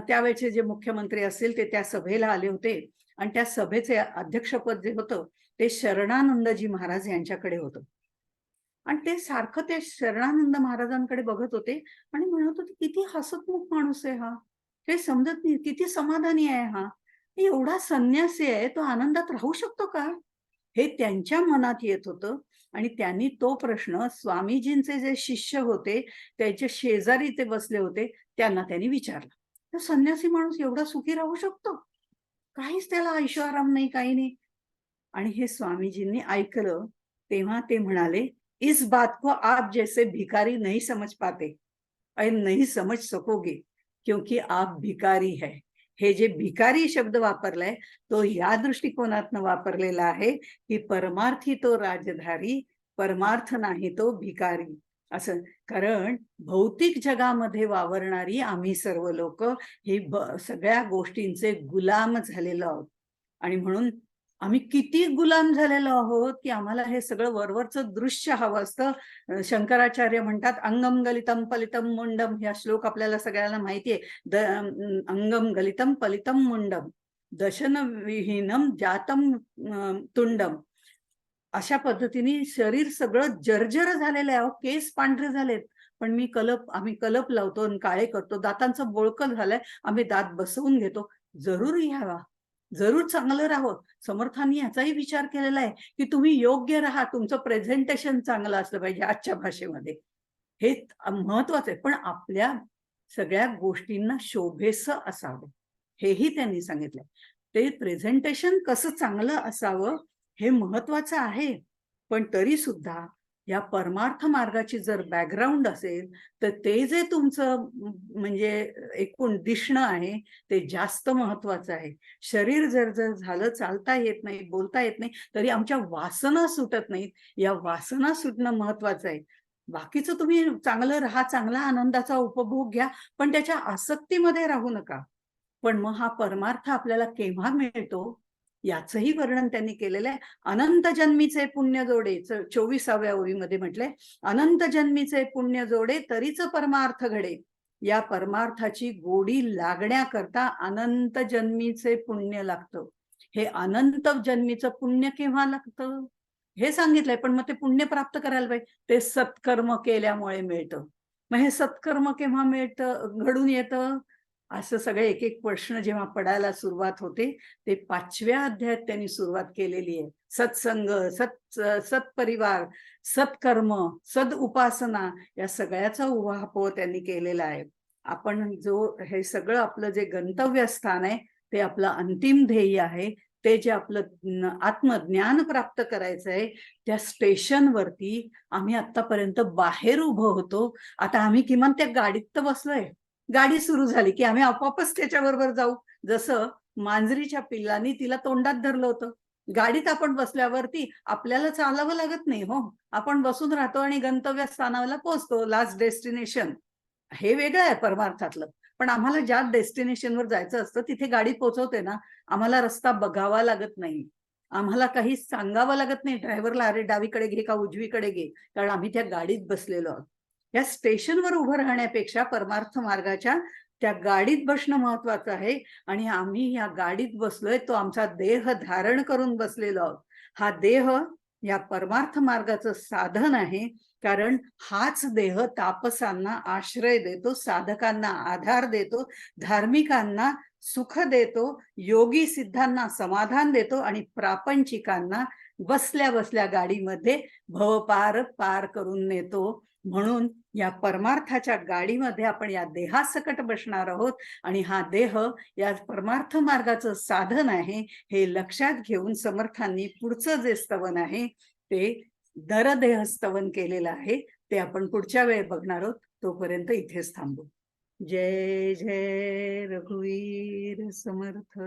[SPEAKER 1] त्यावेळेचे जे मुख्यमंत्री असतील ते त्या सभेला आले होते आणि त्या सभेचे अध्यक्षपद जे होतं ते शरणानंदजी महाराज यांच्याकडे होतं. आणि ते सारखं ते शरणानंद महाराजांकडे बघत होते आणि म्हणत होते, किती हसतमुख माणूस आहे हा, हे समजत नाही, किती समाधानी आहे हा, एवढा संन्यासी आहे, तो आनंदात राहू शकतो का? हे त्यांच्या मनात येत होतं. आणि त्यांनी तो प्रश्न स्वामीजींचे जे शिष्य होते, त्याच्या शेजारी ते बसले होते, त्यांना त्यांनी विचारला, तर संन्यासी माणूस एवढा सुखी राहू शकतो? काहीच त्याला ऐशोआराम नाही, काही नाही. आणि हे स्वामीजींनी ऐकलं. तेव्हा ते म्हणाले, इस बात को आप जैसे भिखारी नहीं समझ पाते और नहीं समझ सकोगे, क्योंकि आप भिकारी है. हे जे भिकारी शब्द वापरलाय तो या दृष्टिकोनातनं वापरलेला आहे की परमार्थी तो राजधारी, परमार्थ नाही तो भिकारी असं. कारण भौतिक जगामध्ये वावरणारी आम्ही सर्व लोक ही सगळ्या गोष्टींचे गुलाम झालेलो आहोत. आणि म्हणून आम्ही किती गुलाम झालेलो आहोत की आम्हाला हे सगळं वरवरचं दृश्य हवं असतं. शंकराचार्य म्हणतात, अंगम गलितम पलितम मुंडम. हा श्लोक आपल्याला सगळ्यांना माहितीये. अंगम गलितम पलितम मुंडम दशन विहीनम जातम तुंडम. अशा पद्धतीने शरीर सगळं जर्जर झालेलं आहे. केस पांढरे झालेत, पण आम्ही कलप लावतो आणि काळे करतो. दातांचं बोळकं झालंय, आम्ही दात बसवून घेतो. जरूर घ्यावा, जरूर चांगलं राहावं. समर्थांनी याचाही विचार केलेला आहे की तुम्ही योग्य राहा, तुमचं प्रेझेंटेशन चांगलं असलं पाहिजे आजच्या भाषेमध्ये. हे महत्वाचं आहे. पण आपल्या सगळ्या गोष्टींना शोभेसं असावं, हेही त्यांनी सांगितलंय. ते प्रेझेंटेशन कसं चांगलं असावं हे महत्वाचं आहे. पण तरी सुद्धा या परमार्थ मार्गाची जर बॅकग्राऊंड असेल तर ते जे तुमचं म्हणजे एकूण दिसणं आहे ते जास्त महत्वाचं आहे. शरीर जर झालं, चालता येत नाही, बोलता येत नाही, तरी आमच्या वासना सुटत नाहीत. या वासना सुटणं महत्वाचं आहे. बाकीचं तुम्ही चांगलं राहा, चांगला आनंदाचा उपभोग घ्या, पण त्याच्या आसक्तीमध्ये राहू नका. पण मग हा परमार्थ आपल्याला केव्हा मिळतो याचंही वर्णन त्यांनी केलेलं आहे. अनंत जन्मीचे पुण्य जोडे, 24व्या ओळीमध्ये म्हटलंय, अनंत जन्मीचे पुण्य जोडे तरीच परमार्थ घडे. या परमार्थाची गोडी लागण्याकरता अनंत जन्मीचे पुण्य लागतं. हे अनंत जन्मीचं पुण्य केव्हा लागतं हे सांगितलंय. पण मग ते पुण्य प्राप्त करायला पाहिजे, ते सत्कर्म केल्यामुळे मिळतं. मग हे सत्कर्म केव्हा मिळतं, घडून येतं? असं सगळे एक एक प्रश्न जेव्हा पडायला सुरुवात होते ते 5व्या अध्यायात त्यांनी सुरुवात केलेली आहे. सत्संग, सत्परिवार, सत्कर्म, सद उपासना, या सगळ्याचा उहापोह त्यांनी केलेला आहे. आपण हे सगळं आपलं जे गंतव्य स्थान आहे ते आपलं अंतिम ध्येय आहे, ते जे आपलं आत्मज्ञान प्राप्त करायचं आहे, त्या स्टेशनवरती आम्ही आतापर्यंत बाहेर उभं होतो. आता आम्ही किमान त्या गाडीत तर बसलोय. गाडी सुरू झाली की आम्ही आपोआपच त्याच्याबरोबर जाऊ. जसं मांजरीच्या पिल्लानी तिला तोंडात धरलं होतं. गाडीत आपण बसल्यावरती आपल्याला चालावं लागत नाही हो. आपण बसून राहतो आणि गंतव्यस्थानाला पोहोचतो, लास्ट डेस्टिनेशन. हे वेगळं आहे परमार्थातलं. पण आम्हाला ज्या डेस्टिनेशनवर जायचं असतं तिथे गाडी पोहोचवते ना, आम्हाला रस्ता बघावा लागत नाही. आम्हाला काही सांगावं लागत नाही ड्रायव्हरला, "अरे डावीकडे घे का उजवीकडे घे?" कारण आम्ही त्या गाडीत बसलेलो आहोत. या स्टेशनवर उभं राहण्यापेक्षा परमार्थ मार्गाच्या त्या गाडीत बसणं महत्वाचं आहे आणि आम्ही या गाडीत बसलोय, तो आमचा देह धारण करून बसलेलो आहोत. हा देह या परमार्थ मार्गाचं साधन आहे. कारण हाच देह तापसांना आश्रय देतो, साधकांना आधार देतो, धार्मिकांना सुख देतो, योगी सिद्धांना समाधान देतो आणि प्रापंचिकांना बसल्या बसल्या गाडीमध्ये भवपार पार करून नेतो. म्हणून या परमार्थाच्या गाडीमध्ये आपण या देहासकट बसणार आहोत आणि हा देह या परमार्थ मार्गाचं साधन आहे हे लक्षात घेऊन समर्थांनी पुढचं जे स्तवन आहे ते नरदेह स्तवन केलेलं आहे ते आपण पुढच्या वेळी बघणार आहोत. तोपर्यंत इथेच थांबू. जय जय रघुवीर समर्थ.